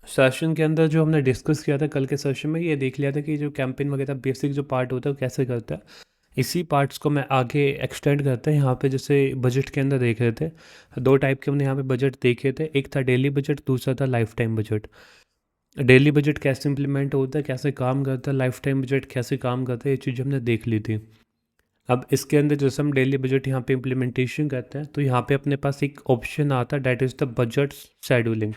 Session के अंदर जो हमने डिस्कस किया था कल के सेशन में, ये देख लिया था कि जो कैंपेन वगैरह बेसिक जो पार्ट होता है वो कैसे करता है। इसी पार्ट्स को मैं आगे एक्सटेंड करते हैं यहाँ पे। जैसे बजट के अंदर देख रहे थे, दो टाइप के हमने यहाँ पे बजट देखे थे। एक था डेली बजट, दूसरा था life time budget. Daily budget कैसे इंप्लीमेंट होता है, कैसे काम करता है, लाइफ टाइम बजट कैसे काम करता है, ये चीज़ हमने देख ली थी। अब इसके अंदर जैसे हम डेली बजट यहाँ पे इम्प्लीमेंटेशन करते हैं, तो यहाँ पे अपने पास एक ऑप्शन आता है, that is the budget scheduling.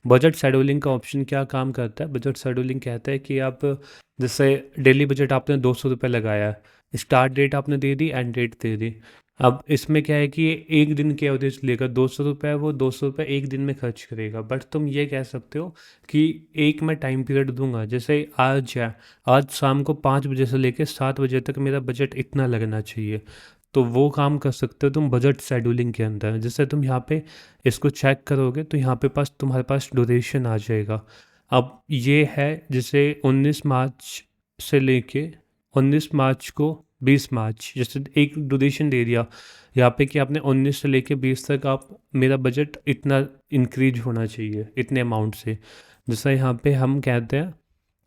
Budget scheduling का ऑप्शन क्या काम करता है? बजट शेड्यूलिंग कहता है कि आप जैसे डेली बजट आपने 200 रुपये लगाया है, स्टार्ट डेट आपने दे दी, एंड डेट दे दी। अब इसमें क्या है कि ये एक दिन के एवरेज लेकर 200 रुपये, वो 200 रुपये एक दिन में खर्च करेगा। बट तुम ये कह सकते हो कि एक मैं टाइम पीरियड दूंगा, जैसे आज है, आज शाम को 5 बजे से लेकर 7 बजे तक मेरा बजट इतना लगना चाहिए। तो वो काम कर सकते हो तुम बजट शेड्यूलिंग के अंदर। जैसे तुम यहाँ पे इसको चेक करोगे तो यहाँ पे पास तुम्हारे पास ड्यूरेशन आ जाएगा। अब ये है जैसे 19 मार्च से लेके 19 मार्च को 20 मार्च, जैसे एक ड्यूरेशन दे दिया यहाँ पे कि आपने 19 से लेके 20 तक आप, मेरा बजट इतना इंक्रीज होना चाहिए इतने अमाउंट से। जैसे यहाँ पे हम कहते हैं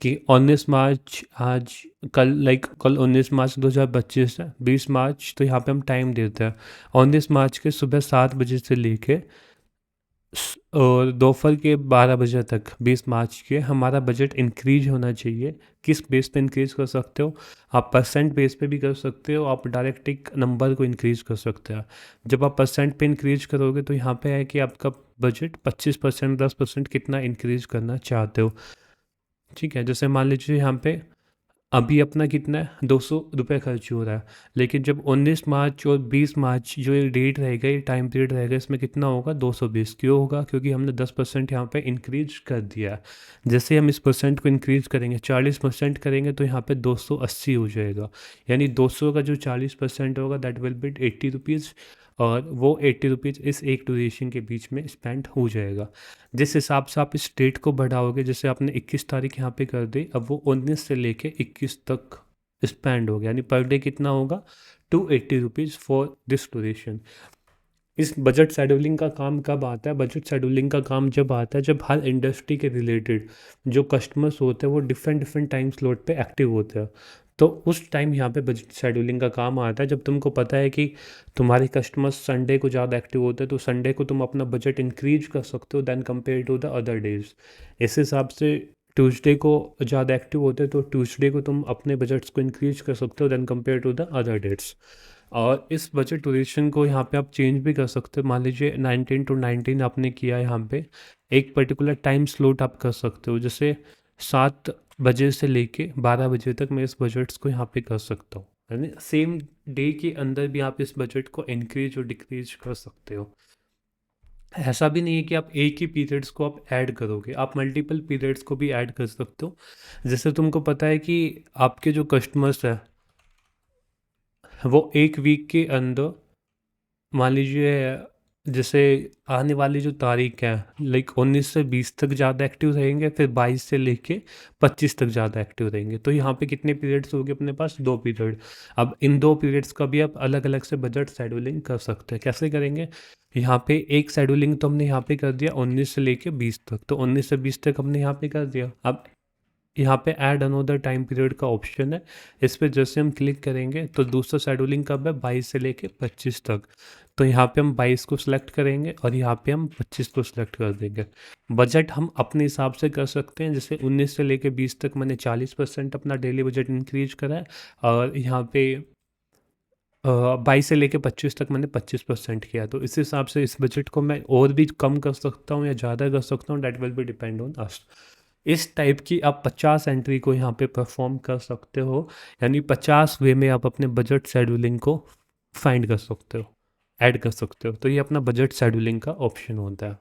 कि 19 मार्च आज, कल लाइक कल 19 मार्च 2025 है, 20 मार्च, तो यहाँ पे हम टाइम देते हैं 19 मार्च के सुबह 7 बजे से लेके और दोपहर के 12 बजे तक 20 मार्च के हमारा बजट इंक्रीज होना चाहिए। किस बेस पे इंक्रीज कर सकते हो? आप परसेंट बेस पे भी कर सकते हो, आप डायरेक्ट एक नंबर को इंक्रीज कर सकते हो। जब आप परसेंट पे इंक्रीज करोगे तो यहाँ पे है कि आपका बजट 25%, 10% कितना इंक्रीज करना चाहते हो। ठीक है, जैसे मान लीजिए यहाँ पे अभी अपना कितना है, 200 रुपये खर्च हो रहा है, लेकिन जब 19 मार्च और 20 मार्च जो ये डेट रहेगा, ये टाइम पीरियड रहेगा, इसमें कितना होगा, 220। क्यों होगा? क्योंकि हमने 10% यहाँ पे इंक्रीज कर दिया है। जैसे हम इस परसेंट को इंक्रीज करेंगे, 40% करेंगे, तो यहाँ पे 280 हो जाएगा। यानी 200 का जो 40% होगा दैट विल बी 80 रुपीज़, और वो 80 रुपीज़ इस एक ड्यूरेशन के बीच में स्पेंड हो जाएगा। जिस हिसाब से आप इस डेट को बढ़ाओगे, जैसे आपने 21 तारीख यहाँ पे कर दी, अब वो 19 से लेके 21 तक स्पेंड हो गया, यानी पर डे कितना होगा, 280 रुपीज़ फॉर दिस ड्यूरेशन। इस बजट शेड्यूलिंग का काम कब आता है? बजट शेड्यूलिंग का काम जब आता है जब हर इंडस्ट्री के रिलेटेड जो कस्टमर्स होते हैं वो डिफरेंट डिफरेंट टाइम स्लॉट पे एक्टिव होते हैं। तो उस टाइम यहाँ पे बजट शेड्यूलिंग का काम आता है, जब तुमको पता है कि तुम्हारे कस्टमर्स संडे को ज़्यादा एक्टिव होते हैं, तो संडे को तुम अपना बजट इंक्रीज कर सकते हो than compare to the other days. इस हिसाब से ट्यूसडे को ज़्यादा एक्टिव होते हैं, तो ट्यूसडे को तुम अपने बजट्स को इंक्रीज कर सकते हो than compare to the other dates. और इस बजट ड्यूरेशन को यहाँ पे आप चेंज भी कर सकते हो। मान लीजिए 19 to 19 आपने किया, यहाँ पे एक पर्टिकुलर टाइम स्लॉट आप कर सकते हो, जैसे 7 बजे से लेके 12 बजे तक मैं इस बजट्स को यहाँ पे कर सकता हूँ। यानी सेम डे के अंदर भी आप इस बजट को इंक्रीज और डिक्रीज कर सकते हो। ऐसा भी नहीं है कि आप एक ही पीरियड्स को आप ऐड करोगे, आप मल्टीपल पीरियड्स को भी ऐड कर सकते हो। जैसे तुमको पता है कि आपके जो कस्टमर्स हैं वो एक वीक के अंदर, मान लीजिए जैसे आने वाली जो तारीख है लाइक 19 से 20 तक ज़्यादा एक्टिव रहेंगे, फिर 22 से लेके 25 तक ज़्यादा एक्टिव रहेंगे। तो यहाँ पे कितने पीरियड्स हो गए अपने पास? 2 पीरियड। अब इन 2 पीरियड्स का भी आप अलग अलग से बजट शेड्यूलिंग कर सकते हैं। कैसे करेंगे? यहाँ पे एक शेड्यूलिंग तो हमने यहाँ पे कर दिया 19 से लेके 20 तक, तो 19 से 20 तक हमने यहाँ पे कर दिया। अब यहाँ पे ऐड अनदर टाइम पीरियड का ऑप्शन है, इस पे जैसे हम क्लिक करेंगे तो दूसरा शेड्यूलिंग कब है, 22 से लेके 25 तक। तो यहाँ पे हम 22 को सिलेक्ट करेंगे और यहाँ पे हम 25 को सिलेक्ट कर देंगे। बजट हम अपने हिसाब से कर सकते हैं, जैसे 19 से लेके 20 तक मैंने 40% अपना डेली बजट इंक्रीज करा है, और यहाँ पे 22 से लेके 25 तक मैंने 25% किया। तो इस हिसाब से इस बजट को मैं और भी कम कर सकता हूँ या ज़्यादा कर सकता हूँ, that will be depend on us. इस टाइप की आप 50 एंट्री को यहाँ पे परफॉर्म कर सकते हो, यानी 50 वे में आप अपने बजट शेड्यूलिंग को फाइंड कर सकते हो, ऐड कर सकते हो। तो ये अपना बजट शेड्यूलिंग का ऑप्शन होता है।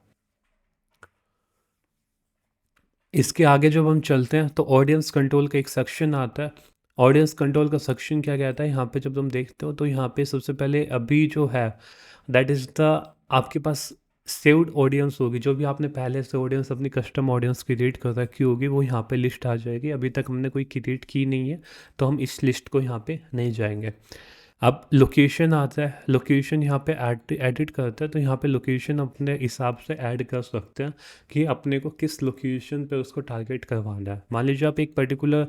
इसके आगे जब हम चलते हैं तो ऑडियंस कंट्रोल का एक सेक्शन आता है। ऑडियंस कंट्रोल का सेक्शन क्या कहता है, यहाँ पे जब तुम देखते हो तो यहाँ पे सबसे पहले अभी जो है दैट इज़ द, आपके पास सेव्ड ऑडियंस होगी, जो भी आपने पहले से ऑडियंस अपनी कस्टम ऑडियंस क्रिएट कर रखी होगी वो यहाँ पे लिस्ट आ जाएगी। अभी तक हमने कोई क्रिएट की नहीं है तो हम इस लिस्ट को यहाँ पे नहीं जाएंगे। अब लोकेशन आता है, लोकेशन यहाँ पे एडिट करता है, तो यहाँ पे लोकेशन अपने हिसाब से ऐड कर सकते हैं कि अपने को किस लोकेशन पे उसको टारगेट करवाना है। मान लीजिए आप एक पर्टिकुलर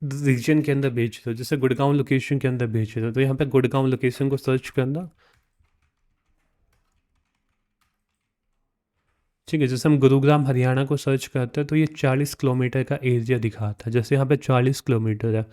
रीजन के अंदर बेच रहे हो, जैसे गुड़गांव लोकेशन के अंदर बेच रहे हो, तो यहाँ पे गुड़गांव लोकेशन को सर्च करना। ठीक है, जैसे हम गुरुग्राम हरियाणा को सर्च करते हैं तो ये 40 किलोमीटर का एरिया दिखाता है, जैसे यहाँ पे 40 किलोमीटर है।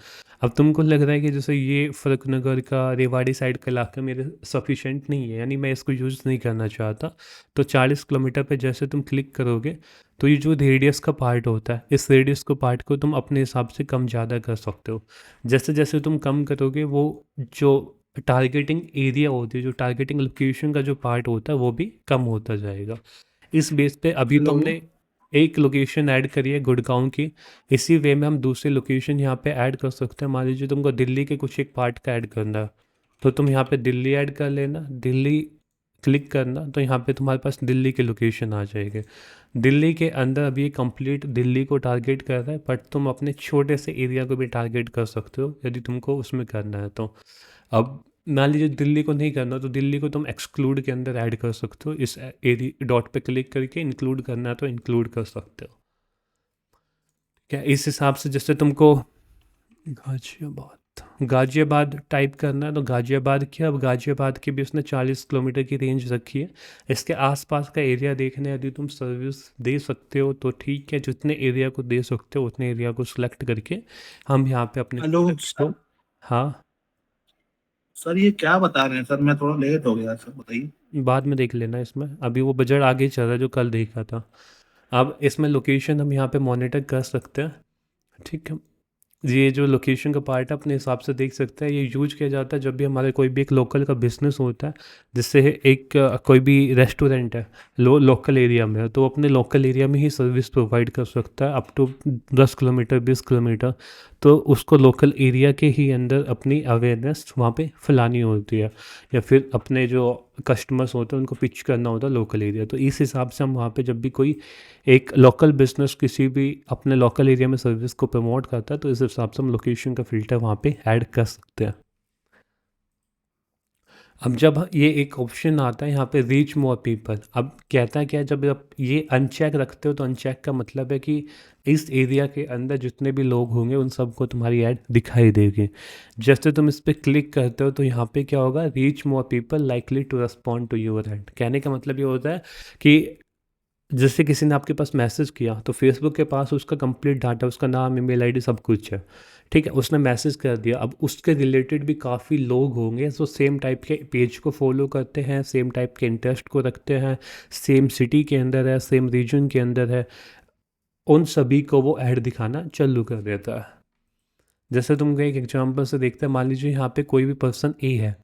अब तुमको लग रहा है कि जैसे ये फरुखनगर का रेवाड़ी साइड का इलाका मेरे सफिशेंट नहीं है, यानी मैं इसको यूज़ नहीं करना चाहता। तो 40 किलोमीटर पे जैसे तुम क्लिक करोगे तो ये जो रेडियस का पार्ट होता है, इस रेडियस को पार्ट को तुम अपने हिसाब से कम ज़्यादा कर सकते हो। जैसे जैसे तुम कम करोगे वो जो टारगेटिंग एरिया होती है, जो टारगेटिंग लोकेशन का जो पार्ट होता है वो भी कम होता जाएगा। इस बेस पे अभी हेलो। तुमने एक लोकेशन ऐड करी है गुड़गांव की, इसी वे में हम दूसरी लोकेशन यहाँ पे ऐड कर सकते हैं। मान लीजिए तुमको दिल्ली के कुछ एक पार्ट का ऐड करना है, तो तुम यहाँ पे दिल्ली ऐड कर लेना, दिल्ली क्लिक करना, तो यहाँ पे तुम्हारे पास दिल्ली की लोकेशन आ जाएगी। दिल्ली के अंदर अभी कंप्लीट दिल्ली को टारगेट कर रहा है, बट तुम अपने छोटे से एरिया को भी टारगेट कर सकते हो यदि तुमको उसमें करना है तो। अब मान लीजिए दिल्ली को नहीं करना, तो दिल्ली को तुम एक्सक्लूड के अंदर ऐड कर सकते हो, इस एरी डॉट पे क्लिक करके इंक्लूड करना है तो इंक्लूड कर सकते हो। क्या इस हिसाब से जैसे तुमको गाजियाबाद गाजियाबाद टाइप करना है तो गाजियाबाद किया। अब गाजियाबाद की भी उसने 40 किलोमीटर की रेंज रखी है। इसके आसपास का एरिया देखने यदि तुम सर्विस दे सकते हो तो ठीक है, जितने एरिया को दे सकते हो उतने एरिया को सिलेक्ट करके हम यहाँ पे अपने हेलो प्रोडक्ट्स को। हाँ, सर, ये क्या बता रहे हैं सर? मैं थोड़ा लेट हो गया सर, बताइए। बाद में देख लेना, इसमें अभी वो बजट आगे चल रहा है जो कल देखा था। अब इसमें लोकेशन हम यहाँ पे मॉनिटर कर सकते हैं। ठीक है, ये जो लोकेशन का पार्ट है अपने हिसाब से देख सकते हैं, ये यूज किया जाता है जब भी हमारे कोई भी एक लोकल का बिजनेस होता है। जिससे एक कोई भी रेस्टोरेंट है लोकल एरिया में है, तो वो अपने लोकल एरिया में ही सर्विस प्रोवाइड कर सकता है अप टू 10 किलोमीटर 20 किलोमीटर। तो उसको लोकल एरिया के ही अंदर अपनी अवेयरनेस वहाँ पे फैलानी होती है, या फिर अपने जो कस्टमर्स होते हैं उनको पिच करना होता है लोकल एरिया। तो इस हिसाब से हम वहाँ पे जब भी कोई एक लोकल बिजनेस किसी भी अपने लोकल एरिया में सर्विस को प्रमोट करता है तो इस हिसाब से हम लोकेशन का फ़िल्टर वहाँ पे ऐड कर सकते हैं। अब जब ये एक ऑप्शन आता है यहाँ पे रीच मोर पीपल, अब कहता है क्या, जब आप ये अनचेक रखते हो तो अनचेक का मतलब है कि इस एरिया के अंदर जितने भी लोग होंगे उन सबको तुम्हारी ऐड दिखाई देगी। जैसे तुम इस पर क्लिक करते हो तो यहाँ पे क्या होगा, reach more people likely to respond to your ad. कहने का मतलब ये होता है कि जैसे किसी ने आपके पास मैसेज किया तो फेसबुक के पास उसका कंप्लीट डाटा, उसका नाम, ईमेल आईडी सब कुछ है। ठीक है, उसने मैसेज कर दिया, अब उसके रिलेटेड भी काफ़ी लोग होंगे जो सेम टाइप के पेज को फॉलो करते हैं, सेम टाइप के इंटरेस्ट को रखते हैं, सेम सिटी के अंदर है, सेम रीजन के अंदर है। उन सभी को वो ऐड दिखाना चालू कर देता है। जैसे तुम एक एग्जांपल से देखते हैं, मान लीजिए यहाँ पे कोई भी पर्सन ए है,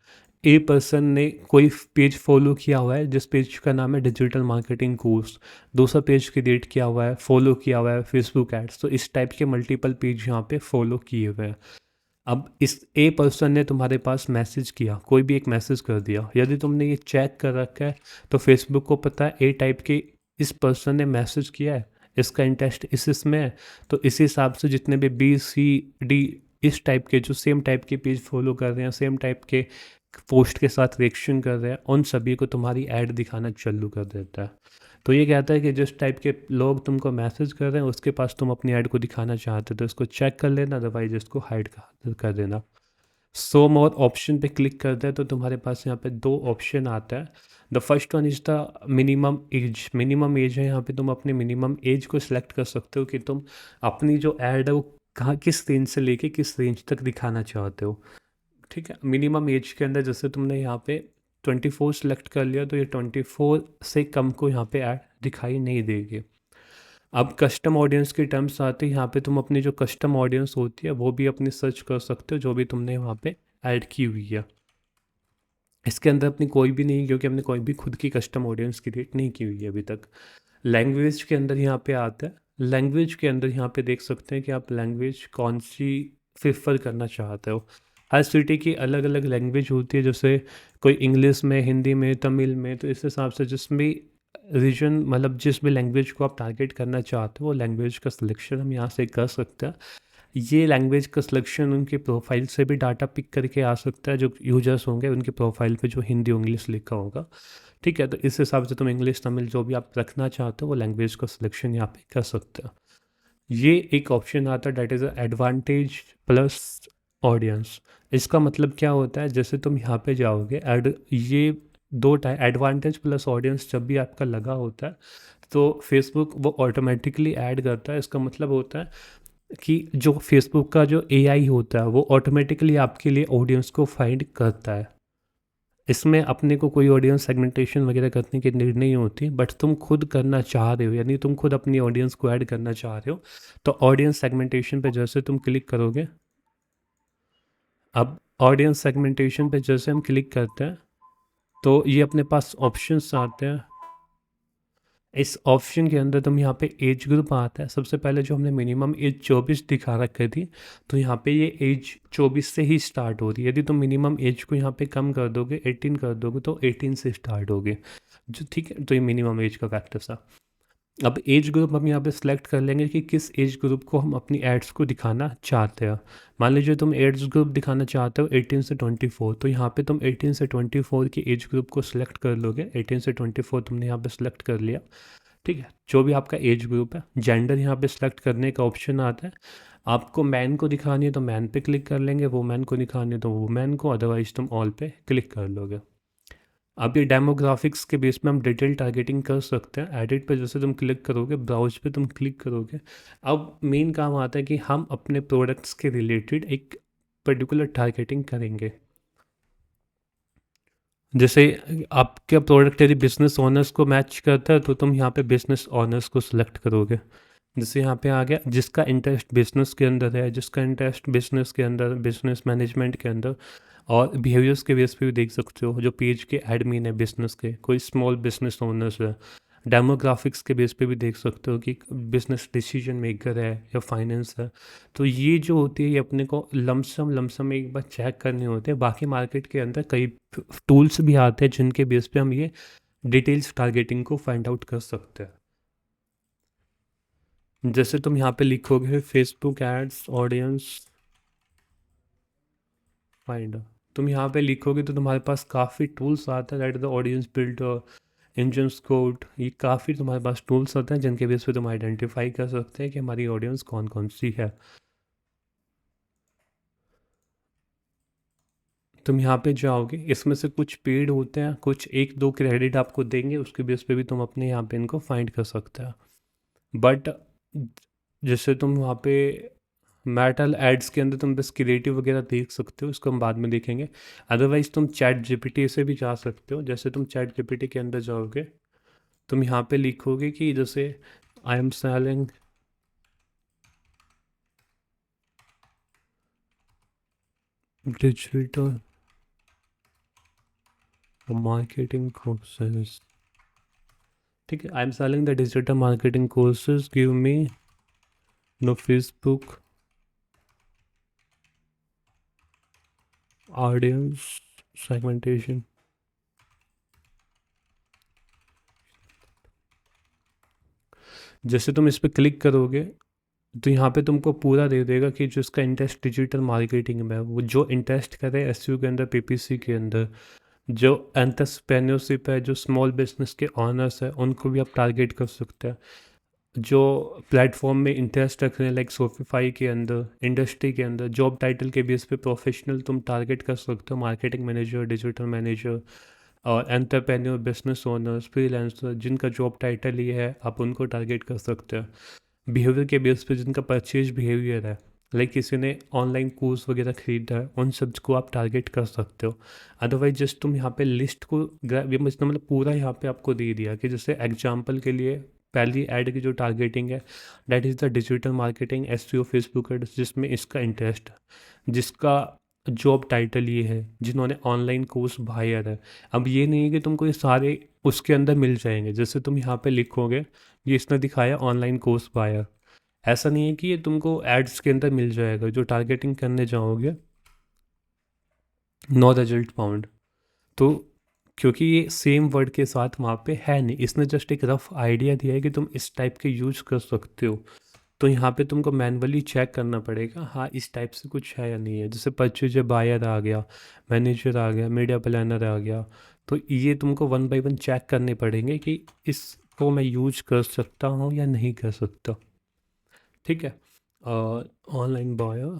ए पर्सन ने कोई पेज फॉलो किया हुआ है जिस पेज का नाम है डिजिटल मार्केटिंग कोर्स, दूसरा पेज क्रिएट किया हुआ है, फॉलो किया हुआ है फेसबुक एड्स, तो इस टाइप के मल्टीपल पेज यहाँ पे फॉलो किए हुए हैं। अब इस ए पर्सन ने तुम्हारे पास मैसेज किया, कोई भी एक मैसेज कर दिया, यदि तुमने ये चेक कर रखा है तो फेसबुक को पता है ए टाइप के इस पर्सन ने मैसेज किया है, इसका इंटरेस्ट इसमें है। तो इस हिसाब से जितने भी बी सी डी इस टाइप के जो सेम टाइप के पेज फॉलो कर रहे हैं, सेम टाइप के पोस्ट के साथ रिएक्शन कर रहे हैं, उन सभी को तुम्हारी ऐड दिखाना चालू कर देता है। तो ये कहता है कि जिस टाइप के लोग तुमको मैसेज कर रहे हैं उसके पास तुम अपनी ऐड को दिखाना चाहते हो तो इसको चेक कर लेना, अदरवाइज इसको हाइड कर देना। सो मोर ऑप्शन पे क्लिक करते हैं तो तुम्हारे पास यहाँ पे दो ऑप्शन आता है। The first one is the minimum age. Minimum age है, यहाँ पे तुम अपने मिनिमम एज को सिलेक्ट कर सकते हो कि तुम अपनी जो ऐड है वो कहाँ किस रेंज से लेके किस रेंज तक दिखाना चाहते हो। ठीक है, मिनिमम एज के अंदर जैसे तुमने यहाँ पे 24 सेलेक्ट कर लिया तो ये 24 से कम को यहाँ पे ऐड दिखाई नहीं देगी। अब कस्टम ऑडियंस के टर्म्स आते हैं, यहाँ पे तुम अपनी जो कस्टम ऑडियंस होती है वो भी अपनी सर्च कर सकते हो जो भी तुमने वहाँ पे ऐड की हुई है। इसके अंदर अपनी कोई भी नहीं, क्योंकि हमने कोई भी खुद की कस्टम ऑडियंस क्रिएट नहीं की हुई है अभी तक। लैंग्वेज के अंदर यहाँ पे आता है, लैंग्वेज के अंदर यहाँ पे देख सकते हैं कि आप लैंग्वेज कौन सी प्रेफर करना चाहते हो। हर सिटी की अलग अलग लैंग्वेज होती है, जैसे कोई इंग्लिश में, हिंदी में, तमिल में, तो इस हिसाब से जिसमें रीजन मतलब जिस भी लैंग्वेज को आप टारगेट करना चाहते हो वो लैंग्वेज का सिलेक्शन हम यहाँ से कर सकते हैं। ये लैंग्वेज का सिलेक्शन उनके प्रोफाइल से भी डाटा पिक करके आ सकता है, जो यूजर्स होंगे उनके प्रोफाइल पे जो हिंदी इंग्लिश लिखा होगा। ठीक है, तो इस हिसाब से तुम इंग्लिश तमिल जो भी आप रखना चाहते हो वो लैंग्वेज का सिलेक्शन यहाँ पे कर सकते हो। ये एक ऑप्शन आता है, that is advantage plus audience. इसका मतलब क्या होता है, जैसे तुम यहाँ पे जाओगे एड, ये दो टाइप एडवांटेज प्लस ऑडियंस जब भी आपका लगा होता है तो फेसबुक वो ऑटोमेटिकली ऐड करता है। इसका मतलब होता है कि जो फेसबुक का जो एआई होता है वो ऑटोमेटिकली आपके लिए ऑडियंस को फाइंड करता है। इसमें अपने को कोई ऑडियंस सेगमेंटेशन वगैरह करने की नीड नहीं होती, बट तुम खुद करना चाह रहे हो, यानी तुम खुद अपनी ऑडियंस को ऐड करना चाह रहे हो, तो ऑडियंस सेगमेंटेशन पे जैसे तुम क्लिक करोगे, अब ऑडियंस सेगमेंटेशन पे जैसे हम क्लिक करते हैं तो ये अपने पास ऑप्शंस आते हैं। इस ऑप्शन के अंदर तुम यहाँ पे एज ग्रुप आता है। सबसे पहले जो हमने मिनिमम एज 24 दिखा रखी थी, तो यहाँ पे ये एज 24 से ही स्टार्ट हो रही है। यदि तुम मिनिमम एज को यहाँ पे कम कर दोगे, 18 कर दोगे, तो 18 से स्टार्ट होगी जो, ठीक है। तो ये मिनिमम एज का फैक्टर था। अब एज ग्रुप हम यहाँ पे सिलेक्ट कर लेंगे कि किस एज ग्रुप को हम अपनी एड्स को दिखाना चाहते हैं। मान लीजिए तुम एड्स ग्रुप दिखाना चाहते हो 18 से 24, तो यहाँ पे तुम 18 से 24 की एज ग्रुप को सिलेक्ट कर लोगे। 18 से 24 तुमने यहाँ पे सिलेक्ट कर लिया, ठीक है। जो भी आपका एज ग्रुप है, जेंडर यहाँ पे सिलेक्ट करने का ऑप्शन आता है। आपको मैन को दिखानी है तो मैन पे क्लिक कर लेंगे, वुमेन को दिखानी है तो वुमेन को, अदरवाइज तुम ऑल पे क्लिक कर लोगे। अब ये डेमोग्राफिक्स के बेस में हम डिटेल टारगेटिंग कर सकते हैं। एडिट पे जैसे तुम क्लिक करोगे, ब्राउज पे तुम क्लिक करोगे, अब मेन काम आता है कि हम अपने प्रोडक्ट्स के रिलेटेड एक पर्टिकुलर टारगेटिंग करेंगे। जैसे आपका प्रोडक्ट यदि बिजनेस ओनर्स को मैच करता है तो तुम यहाँ पे बिजनेस ओनर्स को सिलेक्ट करोगे। जैसे यहाँ पे आ गया जिसका इंटरेस्ट बिजनेस के अंदर है, जिसका इंटरेस्ट बिजनेस के अंदर, बिजनेस मैनेजमेंट के अंदर, और बिहेवियर्स के बेस पे भी देख सकते हो जो पेज के एडमिन है बिजनेस के, कोई स्मॉल बिजनेस ओनर्स है। डेमोग्राफिक्स के बेस पे भी देख सकते हो कि बिजनेस डिसीजन मेकर है या फाइनेंस है। तो ये जो होती है ये अपने को लमसम एक बार चेक करने होते हैं। बाकी मार्केट के अंदर कई टूल्स भी आते हैं जिनके बेस पे हम ये डिटेल्स टारगेटिंग को फाइंड आउट कर सकते हैं। जैसे तुम यहाँ पे लिखोगे फेसबुक एड्स ऑडियंस फाइंडर, तुम यहाँ पे लिखोगे तो तुम्हारे पास काफ़ी टूल्स आते हैं, that is the audience builder, engine स्कोड, ये काफ़ी तुम्हारे पास टूल्स होते हैं जिनके बेस पे तुम आइडेंटिफाई कर सकते हैं कि हमारी ऑडियंस कौन कौन सी है। तुम यहाँ पे जाओगे, इसमें से कुछ पेड होते हैं, कुछ एक दो क्रेडिट आपको देंगे, उसके बेस पे भी तुम अपने यहाँ पे इनको फाइंड कर सकते हो। बट जैसे तुम वहाँ पे मेटल एड्स के अंदर तुम बस क्रिएटिव वगैरह देख सकते हो, इसको हम बाद में देखेंगे। अदरवाइज तुम चैट जीपीटी से भी जा सकते हो। जैसे तुम चैट जीपीटी के अंदर जाओगे, तुम यहाँ पे लिखोगे कि जैसे I am selling digital marketing courses, ठीक है। I am selling the digital marketing courses, give me know Facebook audience segmentation. जैसे तुम इस पर क्लिक करोगे तो यहाँ पे तुमको पूरा दे देगा कि जिसका इंटरेस्ट डिजिटल मार्केटिंग में है, वो जो इंटरेस्ट करे एसईओ के अंदर, पीपीसी के अंदर, जो एंटरप्रेन्योरशिप है, जो स्मॉल बिजनेस के ऑनर्स है, उनको भी आप टारगेट कर सकते हैं। जो प्लेटफॉर्म में इंटरेस्ट रख रहे हैं लाइक शॉपिफाई के अंदर, इंडस्ट्री के अंदर, जॉब टाइटल के बेस पे प्रोफेशनल तुम टारगेट कर सकते हो, मार्केटिंग मैनेजर, डिजिटल मैनेजर, और एंटरप्रेन्योर, बिजनेस ओनर्स, फ्रीलांसर, जिनका जॉब टाइटल ये है आप उनको टारगेट कर सकते हो। बिहेवियर के बेस पे जिनका परचेज बिहेवियर है, लाइक किसी ने ऑनलाइन कोर्स वगैरह खरीदा है, उन सब को आप टारगेट कर सकते हो। अदरवाइज जस्ट तुम यहाँ पे लिस्ट को ये मतलब पूरा यहाँ पे आपको दे दिया कि जैसे एग्जांपल के लिए पहली ऐड की जो टारगेटिंग है that is the digital marketing SEO Facebook ads, जिसमें इसका इंटरेस्ट है, जिसका जॉब टाइटल ये है, जिन्होंने ऑनलाइन कोर्स बायर है। अब ये नहीं है कि तुमको ये सारे उसके अंदर मिल जाएंगे। जैसे तुम यहाँ पे लिखोगे ये इसने दिखाया ऑनलाइन कोर्स बायर, ऐसा नहीं है कि ये तुमको एड्स के अंदर मिल जाएगा। जो टारगेटिंग करने जाओगे नो रिजल्ट फाउंड, तो क्योंकि ये सेम वर्ड के साथ वहाँ पे है नहीं, इसने जस्ट एक रफ आइडिया दिया है कि तुम इस टाइप के यूज कर सकते हो। तो यहाँ पे तुमको मैनुअली चेक करना पड़ेगा, हाँ इस टाइप से कुछ है या नहीं है। जैसे परचेज बायर आ गया, मैनेजर आ गया, मीडिया प्लानर आ गया, तो ये तुमको वन बाय वन चेक करने पड़ेंगे कि इसको मैं यूज कर सकता हूँ या नहीं कर सकता। ठीक है। और ऑनलाइन बायर,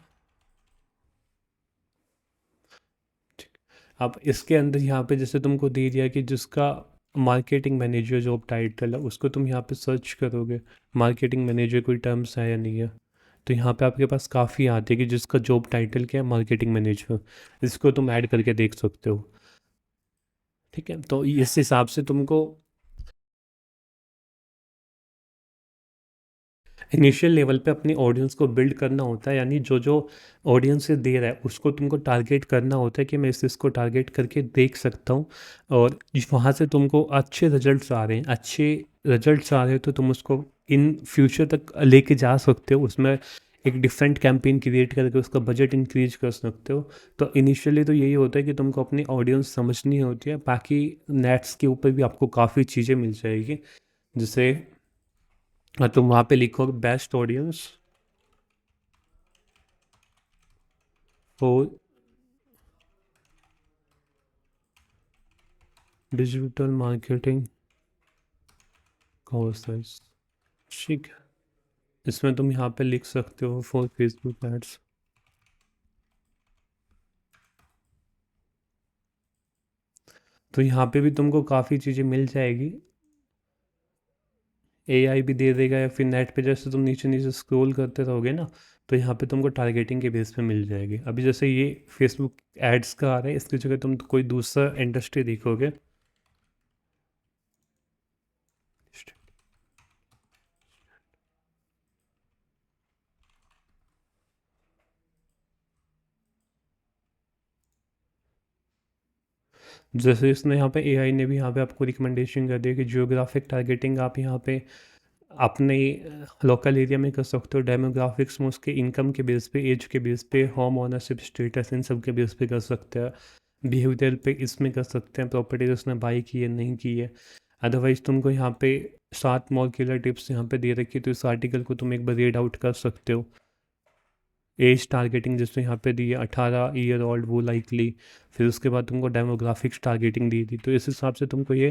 अब इसके अंदर यहाँ पे जैसे तुमको दे दिया कि जिसका मार्केटिंग मैनेजर जॉब टाइटल है उसको तुम यहाँ पे सर्च करोगे, मार्केटिंग मैनेजर कोई टर्म्स है या नहीं है। तो यहाँ पे आपके पास काफ़ी आते हैं कि जिसका जॉब टाइटल क्या है, मार्केटिंग मैनेजर, इसको तुम ऐड करके देख सकते हो। ठीक है, तो इस हिसाब से तुमको इनिशियल लेवल पे अपनी ऑडियंस को बिल्ड करना होता है, यानी जो जो ऑडियंस से दे रहा है उसको तुमको टारगेट करना होता है कि मैं इसको टारगेट करके देख सकता हूँ, और वहाँ से तुमको अच्छे रिजल्ट्स आ रहे हैं, अच्छे रिजल्ट्स आ रहे हैं तो तुम उसको इन फ्यूचर तक लेके जा सकते हो, उसमें एक डिफरेंट कैंपेन क्रिएट करके उसका बजट इंक्रीज कर सकते हो। तो इनिशियली तो यही होता है कि तुमको अपनी ऑडियंस समझनी होती है, बाकी नेट्स के ऊपर भी आपको काफ़ी चीज़ें मिल जाएगी। जैसे तुम वहाँ पे लिखोगे best audience for digital marketing courses. ठीक है, इसमें तुम यहाँ पे लिख सकते हो फॉर फेसबुक एड्स। तो यहाँ पे भी तुमको काफ़ी चीज़ें मिल जाएगी, एआई भी दे देगा, या फिर नेट पे जैसे तुम नीचे नीचे स्क्रॉल करते रहोगे ना, तो यहाँ पे तुमको टारगेटिंग के बेस पे मिल जाएगी। अभी जैसे ये फेसबुक एड्स का आ रहा है, इसकी जगह तुम कोई दूसरा इंडस्ट्री देखोगे। जैसे इसने यहाँ पे एआई ने भी यहाँ पे आपको रिकमेंडेशन कर दिया कि जियोग्राफिक टारगेटिंग आप यहाँ पे अपने लोकल एरिया में कर सकते हो, डेमोग्राफिक्स में उसके इनकम के बेस पे, एज के बेस पे, होम ओनरशिप स्टेटस, इन सब के बेस पे कर सकते हैं। बिहेवियर पे इसमें कर सकते हैं, प्रॉपर्टीज उसने बाई की है नहीं की है। अदरवाइज़ तुमको यहाँ पे 7 मोर किलर टिप्स यहाँ पे दे रखी है, तो इस आर्टिकल को तुम एक बार रीड आउट कर सकते हो। एज टारगेटिंग जिसने यहाँ पे दी है 18 ईयर ओल्ड वो लाइकली, फिर उसके बाद तुमको डेमोग्राफिक्स टारगेटिंग दी थी, तो इस हिसाब से तुमको ये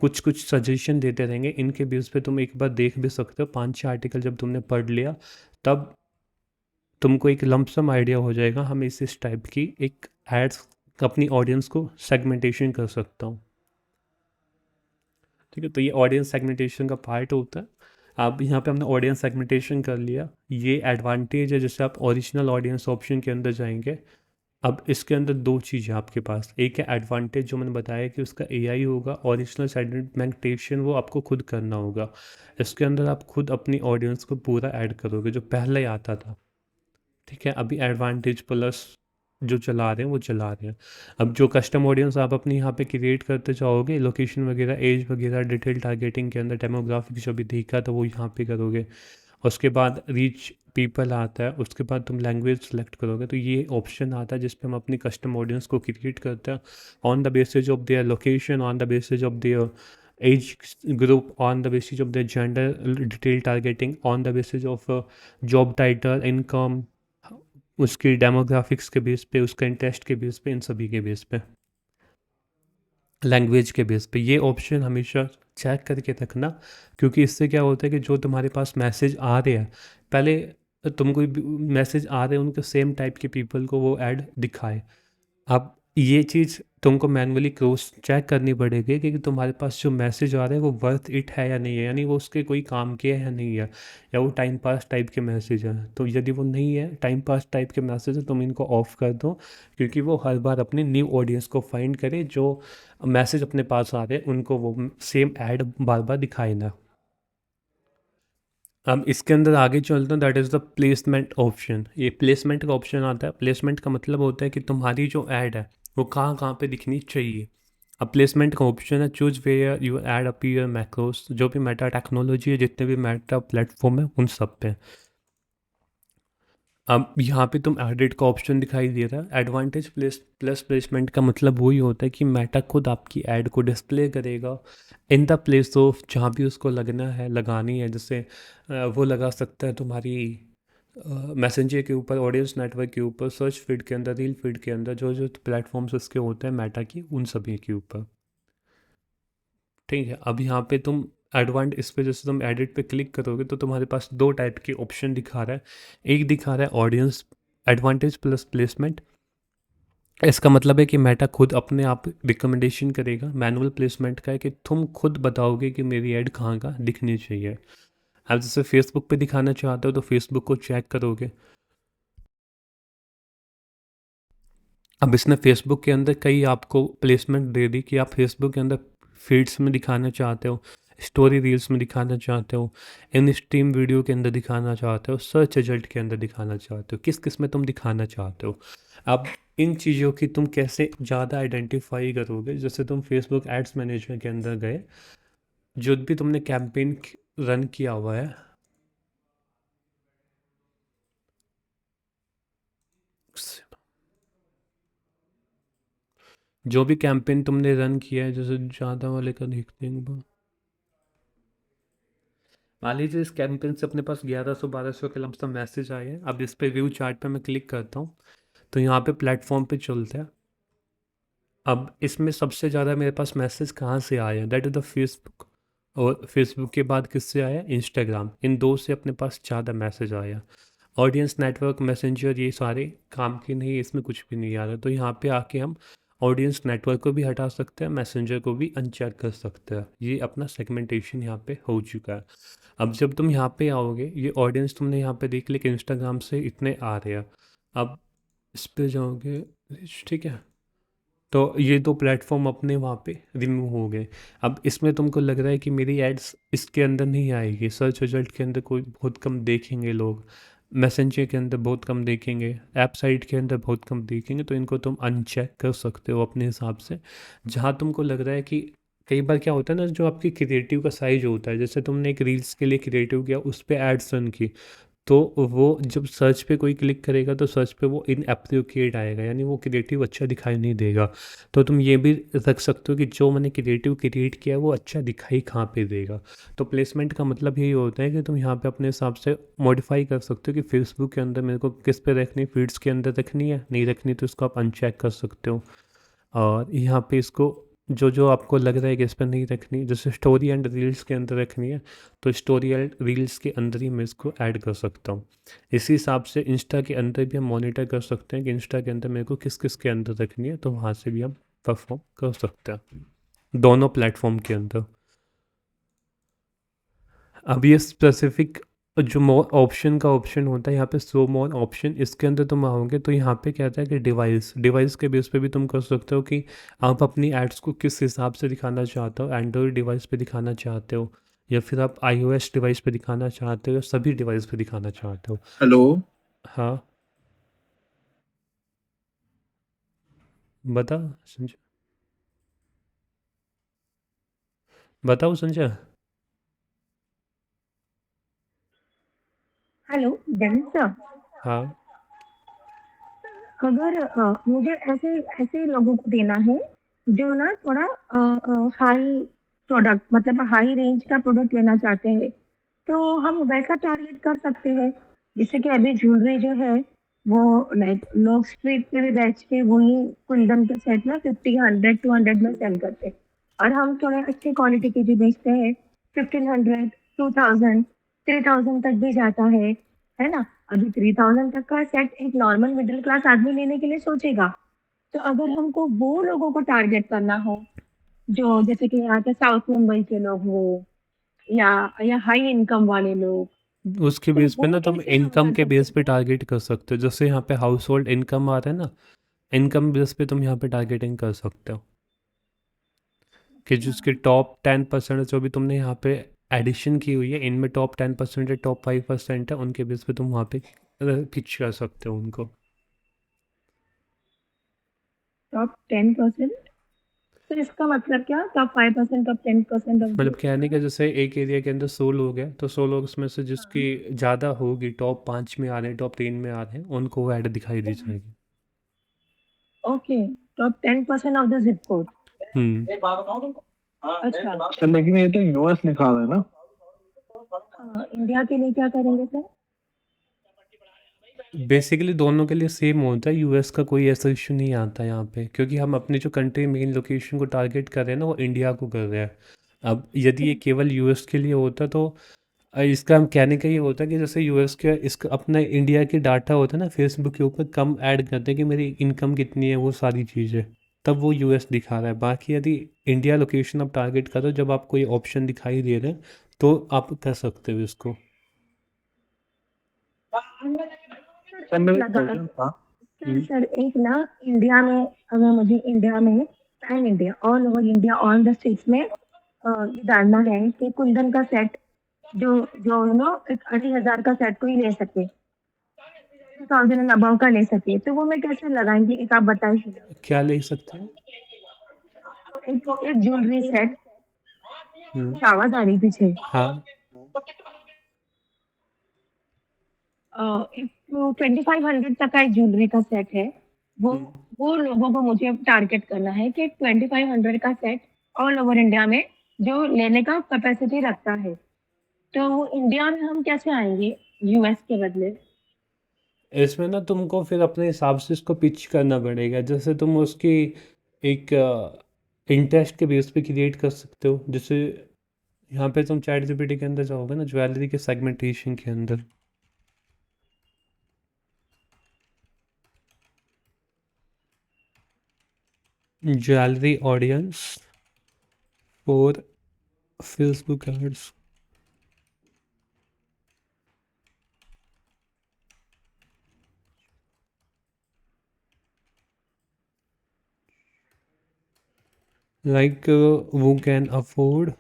कुछ कुछ सजेशन देते रहेंगे, इनके बेस पे तुम एक बार देख भी सकते हो। 5-6 आर्टिकल जब तुमने पढ़ लिया तब तुमको एक लमसम आइडिया हो जाएगा, हम इस टाइप की एक एड्स अपनी ऑडियंस को सेगमेंटेशन कर सकता हूँ। ठीक है, तो ये ऑडियंस सेगमेंटेशन का पार्ट होता है। अब यहाँ पे हमने ऑडियंस सेगमेंटेशन कर लिया, ये एडवांटेज है। जैसे आप ओरिजिनल ऑडियंस ऑप्शन के अंदर जाएंगे, अब इसके अंदर दो चीज़ें आपके पास, एक है एडवांटेज जो मैंने बताया कि उसका एआई होगा, ओरिजिनल सेगमेंटेशन वो आपको खुद करना होगा। इसके अंदर आप खुद अपनी ऑडियंस को पूरा ऐड करोगे जो पहले ही आता था। ठीक है, अभी एडवांटेज प्लस जो चला रहे हैं वो चला रहे हैं। अब जो कस्टम ऑडियंस आप अपनी यहाँ पे क्रिएट करते जाओगे, लोकेशन वगैरह, एज वगैरह, डिटेल टारगेटिंग के अंदर डेमोग्राफिक जो भी देखा था वो यहाँ पे करोगे। उसके बाद रीच पीपल आता है, उसके बाद तुम लैंग्वेज सेलेक्ट करोगे, तो ये ऑप्शन आता है जिस पे हम अपनी कस्टम ऑडियंस को क्रिएट करते हैं on the basis of their location, on the basis of their age group, on the basis of their gender, detail targeting on the basis of job title, income, उसकी demographics के base पे, उसका interest के base पे, इन सभी के base पे, language के बेस पे। ये ऑप्शन हमेशा चेक करके रखना, क्योंकि इससे क्या होता है कि जो तुम्हारे पास मैसेज आ रहे हैं, पहले तुमको मैसेज आ रहे हैं उनके सेम टाइप के पीपल को वो ऐड दिखाए। अब ये चीज़ तुमको मैनुअली क्रॉस चेक करनी पड़ेगी कि तुम्हारे पास जो मैसेज आ रहे हैं वो वर्थ इट है या नहीं है, यानी वो उसके कोई काम के है या नहीं है, या वो टाइम पास टाइप के मैसेज हैं। तो यदि वो नहीं है, टाइम पास टाइप के मैसेज है, तुम इनको ऑफ कर दो, क्योंकि वो हर बार अपनी न्यू ऑडियंस को फाइंड करे, जो मैसेज अपने पास आ रहे हैं उनको वो सेम ऐड बार बार दिखाए ना। अब इसके अंदर आगे चलते हैं, that is the placement option. ये प्लेसमेंट का ऑप्शन आता है। प्लेसमेंट का मतलब होता है कि तुम्हारी जो ऐड है वो कहाँ कहाँ पे दिखनी चाहिए। अब प्लेसमेंट का ऑप्शन है choose where you ad appear across, जो भी मेटा टेक्नोलॉजी है, जितने भी मेटा प्लेटफॉर्म है उन सब पे। अब यहाँ पे तुम एडिट का ऑप्शन दिखाई दे रहा है। एडवांटेज प्लस प्लेसमेंट का मतलब वही होता है कि मेटा खुद आपकी ऐड को डिस्प्ले करेगा इन द प्लेस ऑफ जहाँ भी उसको लगना है, लगानी है। जैसे वो लगा सकता है तुम्हारी मैसेंजर के ऊपर, ऑडियंस नेटवर्क के ऊपर, सर्च फीड के अंदर, रील फीड के अंदर, जो जो प्लेटफॉर्म्स उसके होते हैं मेटा की, उन सभी के ऊपर। ठीक है। अब यहाँ पे तुम इस पे जैसे तुम एडिट पे क्लिक करोगे तो तुम्हारे पास दो टाइप के ऑप्शन दिखा रहा है। एक दिखा रहा है ऑडियंस एडवांटेज प्लस प्लेसमेंट। इसका मतलब है कि मेटा खुद अपने आप रिकमेंडेशन करेगा। मैनुअल प्लेसमेंट का है कि तुम खुद बताओगे कि मेरी ऐड कहाँ का दिखनी चाहिए। आप जैसे फेसबुक पे दिखाना चाहते हो तो फेसबुक को चेक करोगे। अब इसने फेसबुक के अंदर कई आपको प्लेसमेंट दे दी कि आप फेसबुक के अंदर फीड्स में दिखाना चाहते हो, स्टोरी रील्स में दिखाना चाहते हो, इन स्ट्रीम वीडियो के अंदर दिखाना चाहते हो, सर्च रिजल्ट के अंदर दिखाना चाहते हो, किस किस में तुम दिखाना चाहते हो। अब इन चीज़ों की तुम कैसे ज़्यादा आइडेंटिफाई करोगे? जैसे तुम फेसबुक एड्स मैनेजर के अंदर गए, जो भी तुमने कैंपेन रन किया हुआ है, जो भी कैंपेन तुमने रन किया है, जैसे ज़्यादा वाले का देखते हैं। मान लीजिए इस कैंपेन से अपने पास 1100-1200 के लमसम मैसेज आए हैं। अब इस पे व्यू चार्ट पे मैं क्लिक करता हूँ तो यहाँ पे प्लेटफॉर्म पे चलता है। अब इसमें सबसे ज़्यादा मेरे पास मैसेज कहाँ से आए हैं? That is the Facebook. और फेसबुक के बाद किससे आया? इंस्टाग्राम। इन दो से अपने पास ज़्यादा मैसेज आया। ऑडियंस नेटवर्क, मैसेंजर, ये सारे काम के नहीं, इसमें कुछ भी नहीं आ रहा। तो यहाँ पे आके हम ऑडियंस नेटवर्क को भी हटा सकते हैं, मैसेंजर को भी अनचेक कर सकते हैं। ये अपना सेगमेंटेशन यहाँ पे हो चुका है। अब जब तुम यहाँ पे आओगे, ये ऑडियंस तुमने यहाँ पे देख लिया कि इंस्टाग्राम से इतने आ रहे हैं। अब इस पे जाओगे, ठीक है, तो ये दो प्लेटफॉर्म अपने वहाँ पे रिमूव हो गए। अब इसमें तुमको लग रहा है कि मेरी एड्स इसके अंदर नहीं आएगी, सर्च रिजल्ट के अंदर कोई बहुत कम देखेंगे लोग, मैसेंजर के अंदर बहुत कम देखेंगे, ऐप साइट के अंदर बहुत कम देखेंगे, तो इनको तुम अनचेक कर सकते हो अपने हिसाब से। जहाँ तुमको लग रहा है कि कई बार क्या होता है ना, जो आपकी क्रिएटिव का साइज होता है, जैसे तुमने एक रील्स के लिए क्रिएटिव किया, उस पर एड्स रन की, तो वो जब सर्च पे कोई क्लिक करेगा तो सर्च पे वो इनएप्रोप्रिएट आएगा, यानी वो क्रिएटिव अच्छा दिखाई नहीं देगा। तो तुम ये भी रख सकते हो कि जो मैंने क्रिएटिव क्रिएट किया है वो अच्छा दिखाई कहाँ पे देगा। तो प्लेसमेंट का मतलब यही होता है कि तुम यहाँ पे अपने हिसाब से मॉडिफाई कर सकते हो कि फेसबुक के अंदर मेरे को किस पे रखनी, फीड्स के अंदर रखनी है, नहीं रखनी, तो इसको आप अनचेक कर सकते हो। और यहाँ पे इसको जो जो आपको लग रहा है कि इस पर नहीं रखनी, जैसे स्टोरी एंड रील्स के अंदर रखनी है, तो स्टोरी एंड रील्स के अंदर ही मैं इसको ऐड कर सकता हूँ। इसी हिसाब से इंस्टा के अंदर भी हम मॉनिटर कर सकते हैं कि इंस्टा के अंदर मेरे को किस किस के अंदर रखनी है, तो वहाँ से भी हम परफॉर्म कर सकते हैं दोनों प्लेटफॉर्म के अंदर। अब ये स्पेसिफिक जो मोर ऑप्शन का ऑप्शन होता है यहाँ पे, शो मोर ऑप्शन, इसके अंदर तुम आओगे तो यहाँ पे कहता है कि डिवाइस के बेस पे भी तुम कर सकते हो कि आप अपनी एड्स को किस हिसाब से दिखाना चाहते हो। एंड्रॉयड डिवाइस पे दिखाना चाहते हो, या फिर आप iOS डिवाइस पे दिखाना चाहते हो, या सभी डिवाइस पे दिखाना चाहते हो। हेलो। हाँ, बता संजय, बताओ संजय। Hello Jain sir. हाँ। अगर मुझे ऐसे ऐसे लोगों को देना है जो ना थोड़ा हाई प्रोडक्ट, मतलब हाई रेंज का प्रोडक्ट लेना चाहते हैं, तो हम वैसा टारगेट कर सकते हैं। जैसे कि अभी ज्वेलरी जो है वो लाइक लोग स्ट्रीट पे भी बेच के वही कुंदन के सेट ना 50, 100, 200 में सेल करते हैं, और हम थोड़े अच्छी क्वालिटी के जो बेचते हैं 1500, 2000, 3000 तक भी जाता है ना। अभी 3000 तक का सेट एक नॉर्मल मिडिल क्लास आदमी लेने के लिए सोचेगा। तो अगर हमको वो लोगों को टारगेट करना हो जो जैसे कि यहाँ के साउथ मुंबई के लोग हो, या हाई इनकम वाले लोग, उसके तो बेस पे वो ना तुम कैसे हम इनकम कर के सकते बेस पे हैं? टारगेट कर सकते हो। जैसे यहाँ पे हाउस होल्ड इनकम आ रहा है ना, इनकम बेस पे तुम यहाँ पे टारगेटिंग कर सकते हो कि अच्छा। जिसके टॉप 10% जो भी तुमने यहाँ पे एडिशन की हुई है, इनमें टॉप 10% या टॉप 5% है, उनके बेस पे तुम वहाँ पे पिच कर सकते हो उनको। टॉप 10%। तो इसका मतलब क्या, टॉप 5%, टॉप 10% ऑफ मतलब कहने का जैसे एक एरिया के अंदर 100 लोग हैं तो 100 लोग उसमें से जिसकी ज़्यादा होगी, टॉप 5 में आ रहे हैं, टॉप 3 में आ रहे हैं, उनको वो ऐड दिखाई दी जाएगी। Okay, top 10% of the zip code. हम्म अच्छा, सर लेकिन ये तो यूएस लिखा हुआ है ना। इंडिया के लिए क्या करेंगे सर? बेसिकली दोनों के लिए सेम होता है, यूएस का कोई ऐसा इशू नहीं आता यहाँ पे, क्योंकि हम अपनी जो कंट्री मेन लोकेशन को टारगेट कर रहे हैं ना, वो इंडिया को कर रहे हैं। अब यदि ये केवल यूएस के लिए होता तो इसका हम कहने का ये होता है कि जैसे यूएस के इसका अपना इंडिया की डाटा होता है ना, फेसबुक के ऊपर कम ऐड करते हैं कि मेरी इनकम कितनी है, वो सारी चीज़ें, तब वो यूएस दिखा रहा है। बाकी यदि इंडिया लोकेशन आप टारगेट करो, जब आप कोई ऑप्शन दिखाई दे रहे हैं तो आप कर सकते हो इसको। सर मेरा लगा क्वेश्चन था। सर एक ना, इंडिया में अगर मुझे इंडिया में pan India, all over India, all the states में ये डालना है कि कुंदन का सेट जो जो एक 2,500 का सेट कोई ले सके, 2,000 एंड अबव का ले सके, तो वो मैं कैसे लगाएंगे, एक आप बताइए। क्या ले सकते हैं? एक ज्वेलरी सेट, हम्म, आवाज आ रही पीछे। हाँ 2,500 तक का एक ज्वेलरी का सेट है, वो हम्म। वो लोगों को मुझे टारगेट करना है कि 2,500 का सेट ऑल ओवर इंडिया में जो लेने का कैपेसिटी रखता है, तो इंडिया में हम कैसे आएंगे यूएस के बदले? इसमें ना तुमको फिर अपने हिसाब से इसको पिच करना पड़ेगा, जैसे तुम उसकी एक इंटरेस्ट के बेस पे क्रिएट कर सकते हो। जैसे यहाँ पे तुम चैट जीपीटी के अंदर जाओगे ना, ज्वेलरी के सेगमेंटेशन के अंदर, jewellery audience for Facebook ads, like who can afford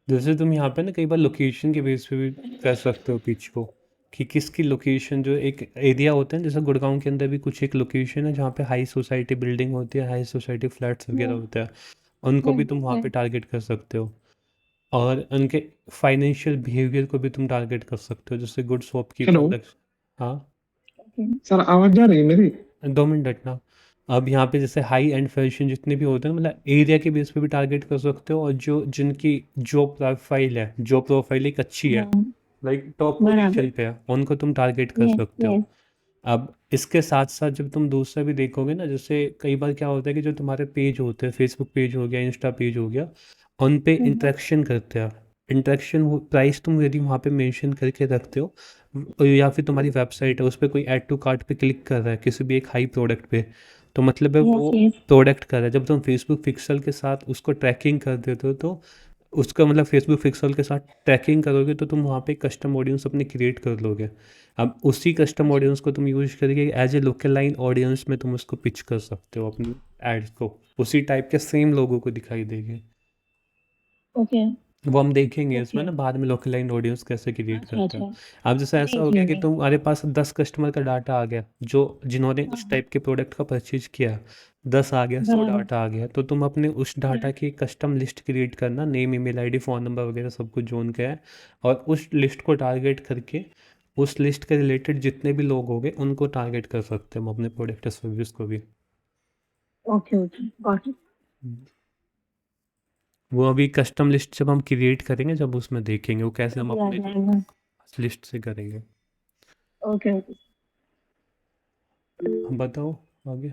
जैसे तुम यहाँ पे ना कई बार लोकेशन के बेस पे भी कर सकते हो पिच को, कि किसकी लोकेशन, जो एक एरिया होता है जैसे गुड़गांव के अंदर भी कुछ एक लोकेशन है जहाँ पे हाई सोसाइटी बिल्डिंग होती है, हाई सोसाइटी फ्लैट्स वगैरह होते हैं, उनको भी तुम वहाँ पे टारगेट कर सकते हो। और उनके फाइनेंशियल बिहेवियर को भी तुम टारगेट कर सकते हो, जैसे गुड हेलो शॉपकीपर। हाँ सर, आवाज जा रही है मेरी? 2 मिनट ना। अब यहाँ पे जैसे हाई एंड फैशन जितने भी होते हैं, मतलब एरिया के बेस पे भी टारगेट कर सकते हो, और जो जिनकी जॉब प्रोफाइल है, जॉब प्रोफाइल एक अच्छी है, लाइक टॉप पोजीशन पे है, उनको तुम टारगेट कर सकते हो। अब इसके साथ साथ जब तुम दूसरा भी देखोगे ना, जैसे कई बार क्या होता है कि जो तुम्हारे पेज होते हैं, फेसबुक पेज हो गया, इंस्टा पेज हो गया, उन पे इंटरेक्शन करते हैं। इंटरेक्शन प्राइस तुम यदि वहाँ पे मेंशन करके रखते हो, या फिर तुम्हारी वेबसाइट है उस पर कोई ऐड टू कार्ट पे क्लिक कर रहा है किसी भी एक हाई प्रोडक्ट पे, तो मतलब है वो प्रोडक्ट कर रहा है। जब तुम फेसबुक पिक्सल के साथ उसको ट्रैकिंग कर देते हो, तो उसका मतलब फेसबुक पिक्सल के साथ ट्रैकिंग करोगे तो तुम वहाँ पे कस्टम ऑडियंस अपनी क्रिएट कर लोगे। अब उसी कस्टम ऑडियंस को तुम यूज करके as a local line audience में तुम उसको पिच कर सकते हो, अपनी एड्स को उसी टाइप के सेम लोगों को दिखाई देंगे। ओके, वो हम देखेंगे इसमें ओके, ना बाद में, लोकल लाइन ऑडियंस कैसे क्रिएट अच्छा करते हैं। अच्छा, अब जैसे ऐसा हो गया कि देखेंगे। तुम्हारे पास 10 कस्टमर का डाटा आ गया, जो जिन्होंने उस टाइप के प्रोडक्ट का परचेज किया, 10 आ गया, 100 बराबर। डाटा आ गया, तो तुम अपने उस डाटा की कस्टम लिस्ट क्रिएट करना, name, email ID, phone number वगैरह सब कुछ जोन के है, और उस लिस्ट को टारगेट करके उस लिस्ट के रिलेटेड जितने भी लोग होंगे उनको टारगेट कर सकते हैं हम अपने प्रोडक्ट या सर्विस को भी। Okay, okay, got it. वो अभी कस्टम लिस्ट जब हम क्रिएट करेंगे, जब उसमें देखेंगे वो कैसे हम अभी आ अपने जाएगा। लिस्ट से करेंगे। Okay, okay. हम बताओ आगे।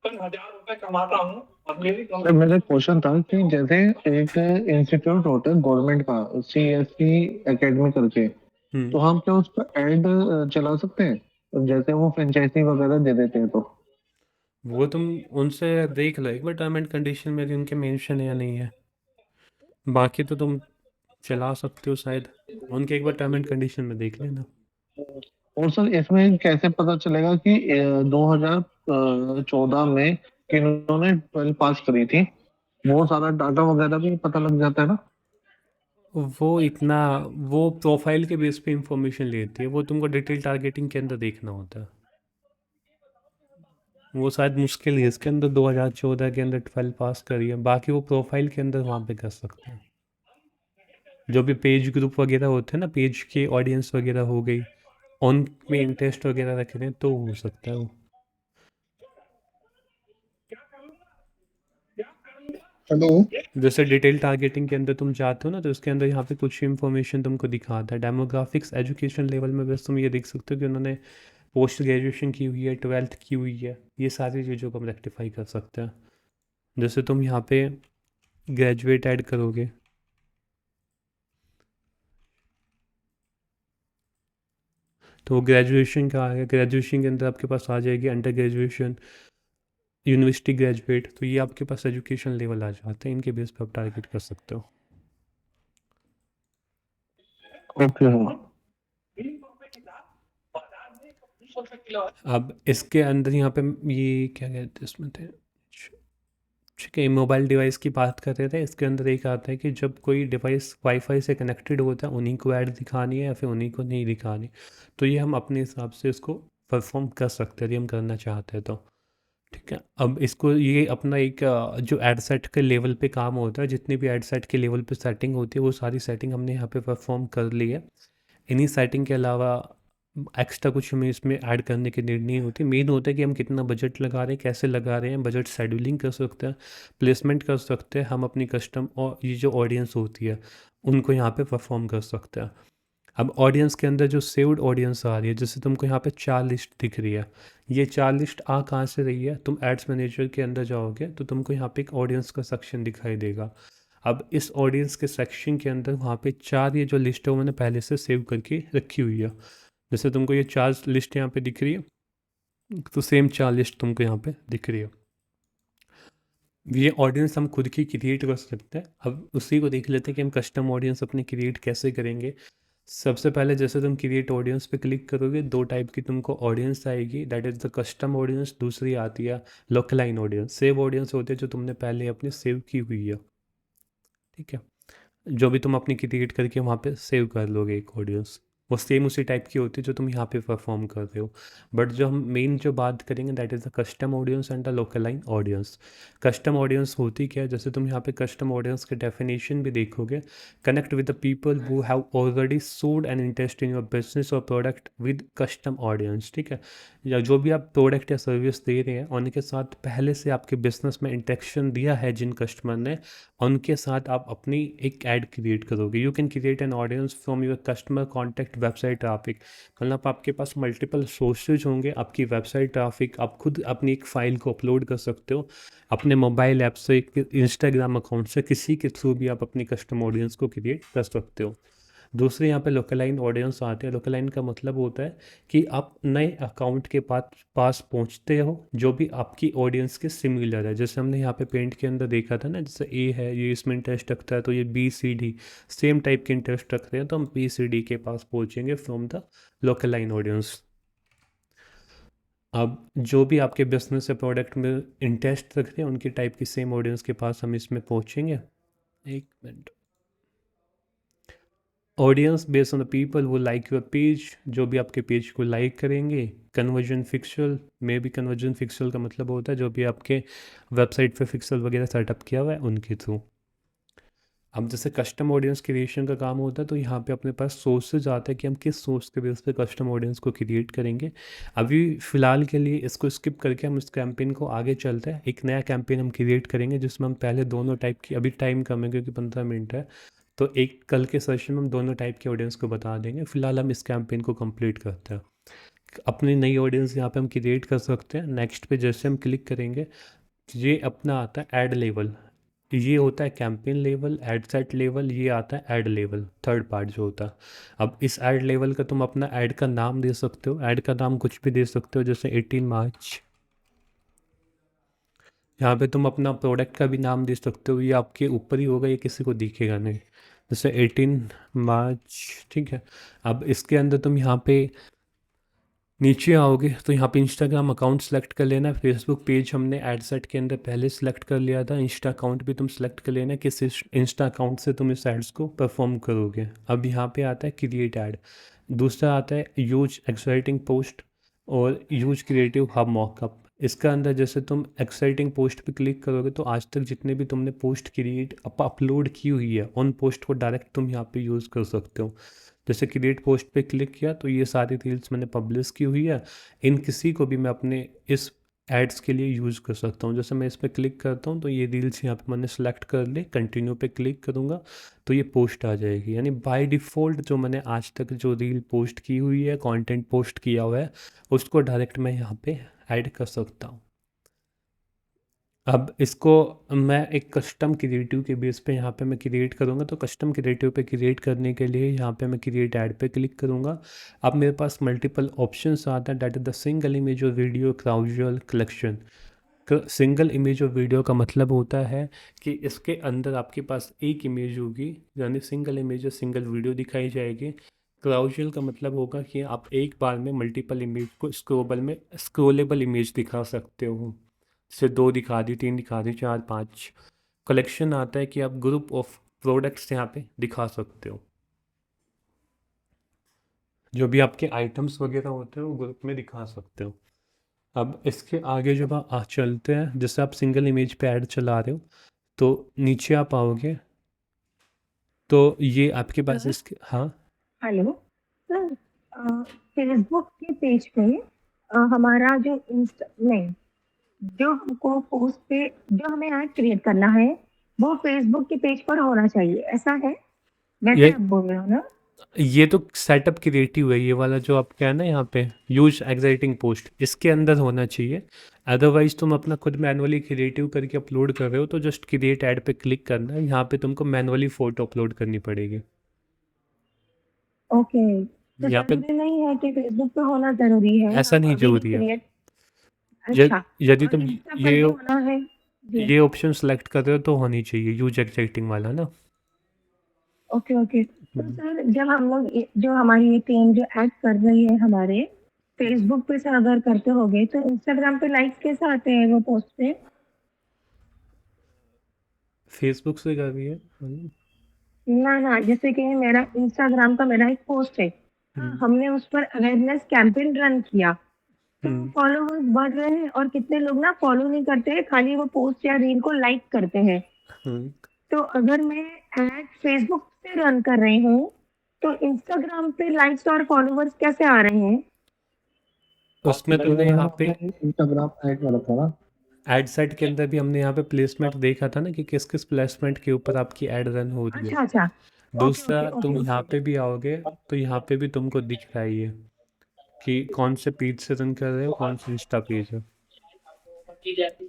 सर मेरा क्वेश्चन था कि जैसे एक इंस्टीट्यूट होता है गवर्नमेंट का, CSC एकेडमी करके, तो हम क्या उस पर एड चला सकते हैं जैसे वो फ्रेंचाइजी वगैरह दे देते हैं तो? वो तुम उनसे देख लो एक बार, टर्म एंड कंडीशन में भी उनके मेंशन है या नहीं है। बाकी तो तुम चला सकते हो शायद, उनके एक बार टर्म एंड कंडीशन में देख लेना। और सर इसमें कैसे पता चलेगा कि 2014 में किन्होंने 12 पास करी थी, वो सारा डाटा वगैरह भी पता लग जाता है ना? वो इतना, वो प्रोफाइल के बेस पे इंफॉर्मेशन लेती है, वो तुमको डिटेल टारगेटिंग के अंदर देखना होता है। वो शायद मुश्किल है इसके अंदर 2014 के अंदर 12 पास करी है, बाकी वो प्रोफाइल के अंदर वहाँ पे कर सकते हैं। जो भी पेज ग्रुप वगैरह होते हैं ना, पेज के ऑडियंस वगैरह हो गई, उनमें इंटरेस्ट वगैरह रख रहे हैं तो हो सकता है वो। हेलो। जैसे डिटेल टारगेटिंग के अंदर तुम जाते हो ना, तो उसके अंदर यहाँ पे कुछ इन्फॉर्मेशन तुमको दिखाता है। डेमोग्राफिक्स एजुकेशन लेवल में बस तुम ये देख सकते हो कि उन्होंने पोस्ट ग्रेजुएशन की हुई है, 12th की हुई है, ये सारी चीज़ों को हम रेक्टिफाई कर सकते हैं। जैसे तुम यहाँ पे ग्रेजुएट ऐड करोगे, तो ग्रेजुएशन का आएगा, ग्रेजुएशन के अंदर आपके पास आ जाएगी अंडर ग्रेजुएशन, यूनिवर्सिटी ग्रेजुएट, तो ये आपके पास एजुकेशन लेवल आ जाते हैं, इनके बेस पे आप टारगेट कर सकते हो। ओके। अब इसके अंदर यहाँ पे ये क्या कहते हैं इसमें थे, ठीक है, मोबाइल डिवाइस की बात कर रहे थे। इसके अंदर एक आता है कि जब कोई डिवाइस वाईफाई से कनेक्टेड होता है, उन्हीं को ऐड दिखानी है या फिर उन्हीं को नहीं दिखानी, तो ये हम अपने हिसाब से इसको परफॉर्म कर सकते हैं यदि हम करना चाहते हैं तो। ठीक है, अब इसको ये अपना एक जो एड सेट के लेवल पे काम होता है, जितनी भी एड सेट के लेवल पे सेटिंग होती है वो सारी सेटिंग हमने यहाँ पे परफॉर्म कर ली है। इन्हीं सेटिंग के अलावा एक्स्ट्रा कुछ हमें इसमें ऐड करने की नीड नहीं होती। मेन होता है कि हम कितना बजट लगा रहे हैं, कैसे लगा रहे हैं, बजट शेड्यूलिंग कर सकते हैं, प्लेसमेंट कर सकते हैं, हम अपनी कस्टम और ये जो ऑडियंस होती है उनको यहाँ पे परफॉर्म कर सकते हैं। अब ऑडियंस के अंदर जो सेव्ड ऑडियंस आ रही है, जैसे तुमको यहाँ पे 4 लिस्ट दिख रही है, ये 4 लिस्ट आ कहाँ से रही है, तुम एड्स मैनेजर के अंदर जाओगे तो तुमको यहाँ पे एक ऑडियंस का सेक्शन दिखाई देगा। अब इस ऑडियंस के सेक्शन के अंदर वहाँ पे 4 ये जो लिस्ट है वो मैंने पहले से सेव करके रखी हुई है। जैसे तुमको ये 4 लिस्ट यहाँ पे दिख रही है, तो सेम 4 लिस्ट तुमको यहाँ पे दिख रही है। ये ऑडियंस हम खुद की क्रिएट कर सकते हैं। अब उसी को देख लेते हैं कि हम कस्टम ऑडियंस अपनी क्रिएट कैसे करेंगे। सबसे पहले जैसे तुम क्रिएट ऑडियंस पे क्लिक करोगे, 2 टाइप की तुमको ऑडियंस आएगी, that is the custom audience, दूसरी आती है लोकलाइन ऑडियंस। सेव ऑडियंस होते हैं जो तुमने पहले अपनी सेव की हुई है, ठीक है, जो भी तुम अपनी क्रिएट करके वहाँ पे सेव कर लोगे एक ऑडियंस, वो सेम उसी टाइप की होती है जो तुम यहाँ पे परफॉर्म कर रहे हो। बट जो हम मेन जो बात करेंगे that is the custom audience and the lookalike audience. Custom audience होती क्या है, जैसे तुम यहाँ पे कस्टम ऑडियंस के डेफिनेशन भी देखोगे, connect with the people who have already shown an interest in your business और प्रोडक्ट विद कस्टम ऑडियंस। ठीक है, या जो भी आप प्रोडक्ट या सर्विस दे रहे हैं उनके साथ पहले से आपके बिजनेस में इंटरेक्शन दिया है जिन कस्टमर ने, उनके साथ आप अपनी एक ऐड क्रिएट करोगे। You can create an audience from your customer contact website traffic, मतलब आपके पास मल्टीपल सोर्सेज होंगे, आपकी वेबसाइट ट्रैफिक, आप खुद अपनी एक फ़ाइल को अपलोड कर सकते हो अपने मोबाइल ऐप से, एक इंस्टाग्राम अकाउंट से, किसी के थ्रू भी आप अपनी कस्टम ऑडियंस को क्रिएट कर सकते हो। दूसरे यहाँ पे लोकलाइन ऑडियंस आते हैं। लोकलाइन का मतलब होता है कि आप नए अकाउंट के पास पहुँचते हो जो भी आपकी ऑडियंस के सिमिलर है। जैसे हमने यहाँ पे पेंट के अंदर देखा था ना, जैसे ए है, ये इसमें इंटरेस्ट रखता है, तो ये B C D same type के इंटरेस्ट रख रहे हैं, तो हम बी सी डी के पास पहुँचेंगे फ्रॉम द लोकलाइन ऑडियंस। अब जो भी आपके बिजनेस या प्रोडक्ट में इंटरेस्ट रखते हैं उनकी टाइप की सेम ऑडियंस के पास हम इसमें पहुँचेंगे। एक minute, audience based on the people वो लाइक योर पेज, जो भी आपके पेज को लाइक करेंगे। कन्वर्जन फिक्सल में भी, कन्वर्जन फिक्सल का मतलब होता है जो भी आपके वेबसाइट पे फिक्सल वगैरह सेटअप किया हुआ है उनके थ्रू। अब जैसे कस्टम ऑडियंस क्रिएशन का काम होता है, तो यहाँ पे अपने पास सोर्सेज आता है कि हम किस सोर्स के बेस पे कस्टम ऑडियंस को क्रिएट करेंगे। अभी फ़िलहाल के लिए इसको स्किप करके हम इस कैंपेन को आगे चलते हैं। एक नया कैंपेन हम क्रिएट करेंगे जिसमें हम पहले दोनों टाइप की, अभी टाइम कम है क्योंकि 15 मिनट है, तो एक कल के सेशन में हम दोनों टाइप के ऑडियंस को बता देंगे। फ़िलहाल हम इस कैंपेन को कंप्लीट करते हैं। अपनी नई ऑडियंस यहाँ पे हम क्रिएट कर सकते हैं। नेक्स्ट पे जैसे हम क्लिक करेंगे, ये अपना आता है ऐड लेवल, ये होता है campaign level, ad set level, ये आता है ऐड लेवल, थर्ड पार्ट जो होता है। अब इस ऐड लेवल का तुम अपना ऐड का नाम दे सकते हो, ऐड का नाम कुछ भी दे सकते हो, जैसे 18 मार्च। यहाँ पे तुम अपना प्रोडक्ट का भी नाम दे सकते हो, ये आपके ऊपर ही होगा, ये किसी को दिखेगा नहीं, जैसे 18 मार्च। ठीक है, अब इसके अंदर तुम यहाँ पे नीचे आओगे तो यहाँ पे इंस्टाग्राम अकाउंट सेलेक्ट कर लेना। फेसबुक पेज हमने एड सेट के अंदर पहले सेलेक्ट कर लिया था। इंस्टा अकाउंट भी तुम सेलेक्ट कर लेना किस इंस्टा अकाउंट से तुम इस एड्स को परफॉर्म करोगे। अब यहाँ पे आता है क्रिएट ऐड, दूसरा आता है यूज एक्साइटिंग पोस्ट और यूज क्रिएटिव हब मॉकअप। इसका अंदर जैसे तुम एक्साइटिंग पोस्ट पे क्लिक करोगे तो आज तक जितने भी तुमने पोस्ट क्रिएट अपलोड की हुई है उन पोस्ट को डायरेक्ट तुम यहाँ पे यूज़ कर सकते हो। जैसे क्रिएट पोस्ट पे क्लिक किया तो ये सारी रील्स मैंने पब्लिश की हुई है, इन किसी को भी मैं अपने इस एड्स के लिए यूज़ कर सकता हूँ। जैसे मैं इस पर क्लिक करता हूँ तो ये रील्स यहाँ पे मैंने सेलेक्ट कर ली, कंटिन्यू पे क्लिक करूँगा तो ये पोस्ट आ जाएगी। यानी बाय डिफ़ॉल्ट जो मैंने आज तक जो रील पोस्ट की हुई है, कंटेंट पोस्ट किया हुआ है, उसको डायरेक्ट मैं यहाँ पे ऐड कर सकता हूँ। अब इसको मैं एक कस्टम क्रिएटिव के बेस पे यहाँ पे मैं क्रिएट करूँगा। तो कस्टम क्रिएटिव पे क्रिएट करने के लिए यहाँ पे मैं क्रिएट ऐड पे क्लिक करूँगा। अब मेरे पास मल्टीपल ऑप्शंस आता है, that is the single image और वीडियो क्राउजुअल कलेक्शन। सिंगल इमेज और वीडियो का मतलब होता है कि इसके अंदर आपके पास एक इमेज होगी, यानी सिंगल इमेज और सिंगल वीडियो दिखाई जाएगी। क्राउजुअल का मतलब होगा कि आप एक बार में मल्टीपल इमेज को स्क्रोलेबल इमेज दिखा सकते हो। से 2 दिखा दी, 3 दिखा दी, 4, 5। कलेक्शन आता है कि आप ग्रुप ऑफ प्रोडक्ट्स यहाँ पे दिखा सकते हो। जो भी आपके आइटम्स वगैरह होते हैं वो ग्रुप में दिखा सकते हो। अब इसके आगे जब आप चलते हैं, जैसे आप सिंगल इमेज पे ऐड चला रहे हो तो नीचे आप आओगे तो ये आपके पास हाँ। इसके हाँ हेलो सर, फेसबुक के पेज पे हमारा जो इंस्टा नहीं, जो हमको पोस्ट पे जो हमें ऐड क्रिएट करना है वो फेसबुक के पेज पर होना चाहिए, ऐसा है? वैसे ये आप बोल रहे हो ना? ये तो सेटअप क्रिएटिव है, ये वाला जो आप क्या है ना यहाँ पे यूज एक्साइटिंग पोस्ट, इसके अंदर होना चाहिए। अदरवाइज तुम अपना खुद मैनुअली क्रिएटिव करके अपलोड कर रहे हो तो जस्ट क्रिएट ऐड पे क्लिक करना है। यहाँ पे तुमको मैनुअली फ़ोटो अपलोड करनी पड़ेगी। ओके, तो यहाँ पे ज़रूरी नहीं है कि फेसबुक पे होना ज़रूरी है, ऐसा हम नहीं अभी भी ज़रूरी है। क्रिएट। अच्छा, यदि और तुम इंस्टा पर ये भी होना है? जी। ये ऑप्शन सेलेक्ट कर रहे हो तो होनी चाहिए यूज एक्साइटिंग वाला ना। Okay, okay. तो हम्म। सर जब हम लोग जो हमारी ये टीम जो ऐड कर रही है हमारे फेसबुक पे से अगर करते होगे तो इंस्टाग्राम पे लाइक्स कैसे आते हैं वो पोस्ट पे? फेसबुक से कर रही है। ना ना, जैसे कि मेरा इंस्टाग्राम का मेरा एक पोस्ट है, हाँ, हमने उस पर अवेयरनेस कैंपेन रन किया तो फॉलोवर्स बढ़ रहे हैं और कितने लोग ना फॉलो नहीं करते हैं, खाली वो पोस्ट या रील को लाइक करते हैं। तो अगर मैं ऐड फेसबुक पे रन कर रही हूँ तो इंस्टाग्राम पे लाइक्स और फॉलोवर्स कैसे आ रहे हैं? उसमें तुमने यहाँ पे इंस्टाग्राम ऐड करा था ना, एड सेट के अंदर भी हमने यहाँ पे प्लेसमेंट देखा था ना कि किस किस प्लेसमेंट के ऊपर आपकी एड रन हो रही है। अच्छा, अच्छा। ओके, दूसरा ओके, तुम ओके, यहाँ ओके। पे भी आओगे तो यहाँ पे भी तुमको दिख रहा है ये कि कौन से पेज से रन कर रहे हो, कौन सा इंस्टा पेज है।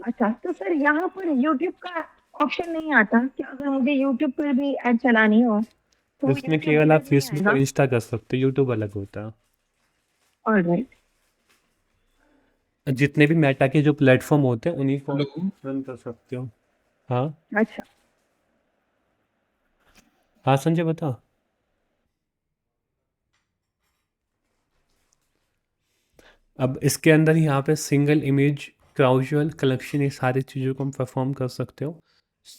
अच्छा, तो सर यहाँ पर यूट्यूब का ऑप्शन नहीं आता कि अगर मुझे यूट्यूब पर भी ऐड चलानी हो तो इसमें यूट्यूब केवल पे आप भी नहीं फेसबुक और आएगा? इंस्टा कर सकते हो, यूट्यूब अलग होता ऑलराइट। है। जितने भी मेटा के जो प्लेटफॉर्म होते हैं उन्हीं को रन कर सकते हो। हाँ अच्छा। हाँ संजय बता। अब इसके अंदर यहाँ पे सिंगल इमेज, क्राउजुअल कलेक्शन, ये सारी चीज़ों को हम परफॉर्म कर सकते हो।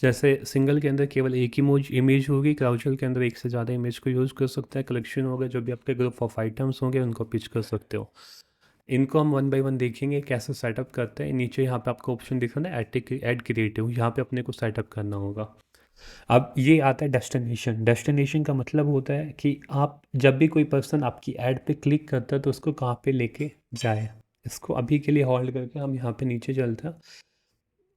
जैसे सिंगल के अंदर केवल एक इमेज होगी, क्राउजुअल के अंदर एक से ज़्यादा इमेज को यूज़ कर सकते हैं। कलेक्शन होगा जो भी आपके ग्रुप ऑफ आइटम्स होंगे उनको पिच कर सकते हो। इनको हम वन बाय वन देखेंगे कैसे सेटअप करते हैं। नीचे यहाँ पे आपको ऑप्शन दिख रहा है ना ऐड क्रिएटिव, यहाँ पे अपने को सेटअप करना होगा। अब ये आता है डेस्टिनेशन। डेस्टिनेशन का मतलब होता है कि आप जब भी कोई पर्सन आपकी ऐड पे क्लिक करता है तो उसको कहाँ पे लेके जाए। इसको अभी के लिए होल्ड करके हम यहाँ पे नीचे चलते हैं।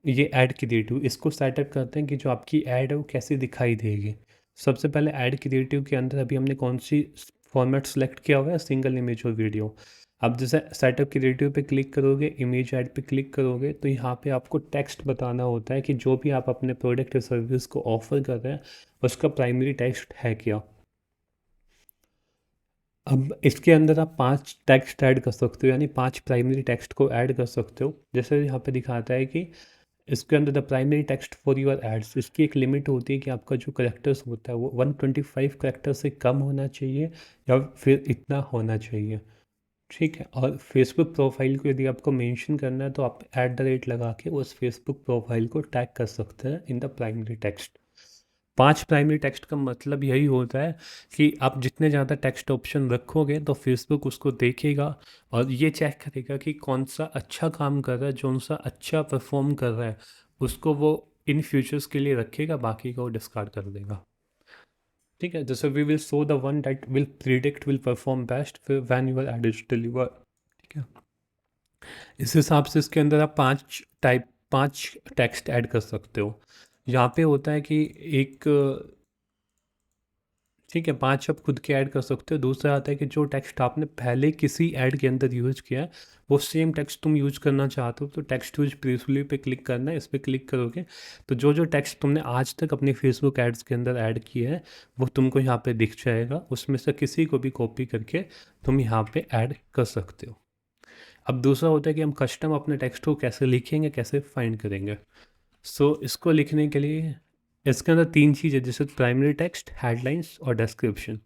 ये ऐड क्रिएटिव, इसको सेटअप करते हैं कि जो आपकी ऐड है वो कैसी दिखाई देगी। सबसे पहले ऐड क्रिएटिव के अंदर अभी हमने कौन सी फॉर्मेट सेलेक्ट किया हुआ है, सिंगल इमेज और वीडियो। अब जैसे सेटअप क्रिएटिव पे क्लिक करोगे, इमेज ऐड पे क्लिक करोगे तो यहाँ पे आपको टेक्स्ट बताना होता है कि जो भी आप अपने प्रोडक्ट या सर्विस को ऑफर कर रहे हैं उसका प्राइमरी टेक्स्ट है क्या। अब इसके अंदर आप 5 टेक्स्ट ऐड कर सकते हो, यानी 5 प्राइमरी टेक्स्ट को ऐड कर सकते हो। जैसे यहाँ पे दिखाता है कि इसके अंदर the primary text for your ads, इसकी एक लिमिट होती है कि आपका जो करेक्टर्स होता है वो 125 करेक्टर से कम होना चाहिए या फिर इतना होना चाहिए। ठीक है। और फेसबुक प्रोफाइल को यदि आपको मेंशन करना है तो आप @ लगा के उस फेसबुक प्रोफाइल को टैग कर सकते हैं in the primary text. 5 primary text का मतलब यही होता है कि आप जितने ज़्यादा टेक्स्ट ऑप्शन रखोगे तो फेसबुक उसको देखेगा और ये चेक करेगा कि कौन सा अच्छा काम कर रहा है, कौन सा अच्छा परफॉर्म कर रहा है, उसको वो इन फ्यूचर्स के लिए रखेगा, बाकी को डिस्कार्ड कर देगा। ठीक है, जैसे we will show the one that will predict will perform best when your ad is deliver. ठीक है, इस हिसाब से इसके अंदर आप 5 टेक्स्ट ऐड कर सकते हो। यहाँ पे होता है कि एक, ठीक है, 5 आप खुद के ऐड कर सकते हो। दूसरा आता है कि जो टेक्स्ट आपने पहले किसी ऐड के अंदर यूज़ किया है वो सेम टेक्स्ट तुम यूज करना चाहते हो तो टेक्स्ट यूज प्रीवियसली पे क्लिक करना है। इस पर क्लिक करोगे तो जो जो टेक्स्ट तुमने आज तक अपने फेसबुक एड्स के अंदर ऐड किए हैं वो तुमको यहाँ पे दिख जाएगा। उसमें से किसी को भी कॉपी करके तुम यहाँ पे ऐड कर सकते हो। अब दूसरा होता है कि हम कस्टम अपने टेक्स्ट को कैसे लिखेंगे, कैसे फाइंड करेंगे। इसको लिखने के लिए इसके अंदर 3 चीज़ें, जैसे प्राइमरी टेक्स्ट, हेडलाइंस और डिस्क्रिप्शन।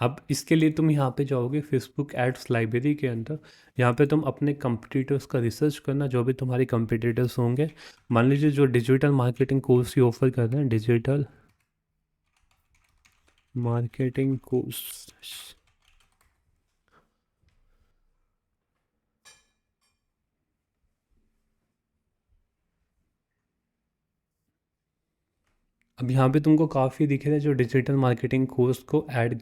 अब इसके लिए तुम यहाँ पे जाओगे फेसबुक एड्स लाइब्रेरी के अंदर। यहाँ पे तुम अपने कंपटीटर्स का रिसर्च करना, जो भी तुम्हारे कंपटीटर्स होंगे। मान लीजिए जो डिजिटल मार्केटिंग कोर्स ही ऑफर कर रहे हैं, डिजिटल मार्केटिंग कोर्स। अब यहाँ पे तुमको काफ़ी दिख रहा है जो डिजिटल मार्केटिंग कोर्स को ऐड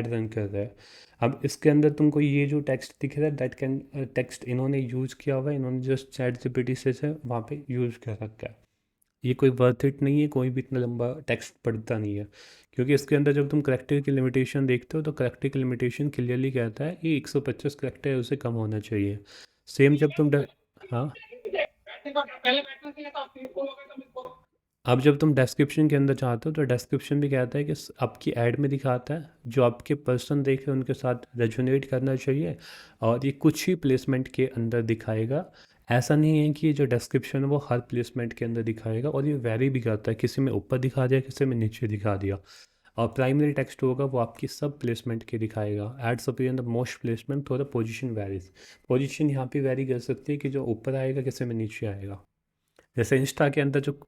रन कर रहा है। अब इसके अंदर तुमको ये जो टेक्स्ट दिख रहा है दैट कैन टेक्स्ट इन्होंने यूज़ किया हुआ है, इन्होंने जस्ट ChatGPT से वहाँ पे यूज़ कर रखा है। ये कोई वर्थ इट नहीं है, कोई भी इतना लंबा टेक्स्ट पढ़ता नहीं है, क्योंकि इसके अंदर जब तुम करेक्टर की लिमिटेशन देखते हो तो करेक्टर की लिमिटेशन क्लियरली कहता है कि 125 करेक्टर है, उससे कम होना चाहिए। सेम जब तुम हाँ, अब जब तुम डिस्क्रिप्शन के अंदर चाहते हो तो डिस्क्रिप्शन भी कहता है कि आपकी ऐड में दिखाता है जो आपके पर्सन देख रहे हैं उनके साथ रेजोनेट करना चाहिए, और ये कुछ ही प्लेसमेंट के अंदर दिखाएगा। ऐसा नहीं है कि ये जो डिस्क्रिप्शन है वो हर प्लेसमेंट के अंदर दिखाएगा, और ये वेरी भी करता है, किसी में ऊपर दिखा दिया, किसी में नीचे दिखा दिया। और प्राइमरी टेक्स्ट होगा वो आपकी सब प्लेसमेंट के दिखाएगा। Ads appear in the most placement थोड़ा पोजीशन वेरीज। पोजीशन यहाँ पे वेरी कर सकती है कि जो ऊपर आएगा किसी में नीचे आएगा। जैसे इंस्टा के अंदर जो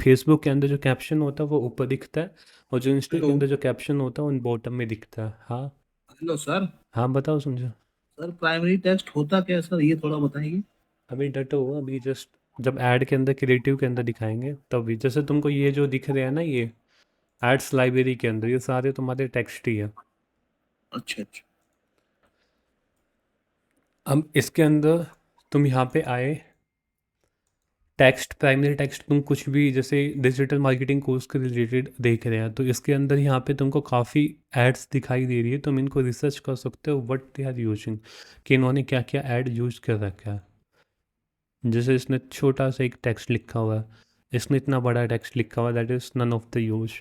फेसबुक के अंदर जो कैप्शन होता है वो ऊपर दिखता है, और जो इंस्टा के हेलो अंदर जो कैप्शन होता है वो बॉटम में दिखता है। हाँ हेलो सर। हाँ, बताओ समझो। सर प्राइमरी टेक्स्ट होता क्या है सर, ये थोड़ा बताएंगे। अभी डटो, अभी जस्ट जब ऐड के अंदर क्रिएटिव के अंदर दिखाएंगे तभी। जैसे तुमको ये जो दिख रहे हैं ना, ये एड्स लाइब्रेरी के अंदर ये सारे तुम्हारे टेक्स्ट ही है। अच्छा अच्छा। अब इसके अंदर तुम यहाँ पे आए, टेक्स्ट, प्राइमरी टेक्स्ट, तुम कुछ भी जैसे डिजिटल मार्केटिंग कोर्स के रिलेटेड देख रहे हैं तो इसके अंदर यहाँ पे तुमको काफ़ी एड्स दिखाई दे रही है। तुम इनको रिसर्च कर सकते हो व्हाट दे आर यूजिंग, कि इन्होंने क्या क्या ऐड यूज कर रखा है। जैसे इसने छोटा सा एक टेक्स्ट लिखा हुआ है, इसने इतना बड़ा टेक्स्ट लिखा हुआ है, that is none of the use.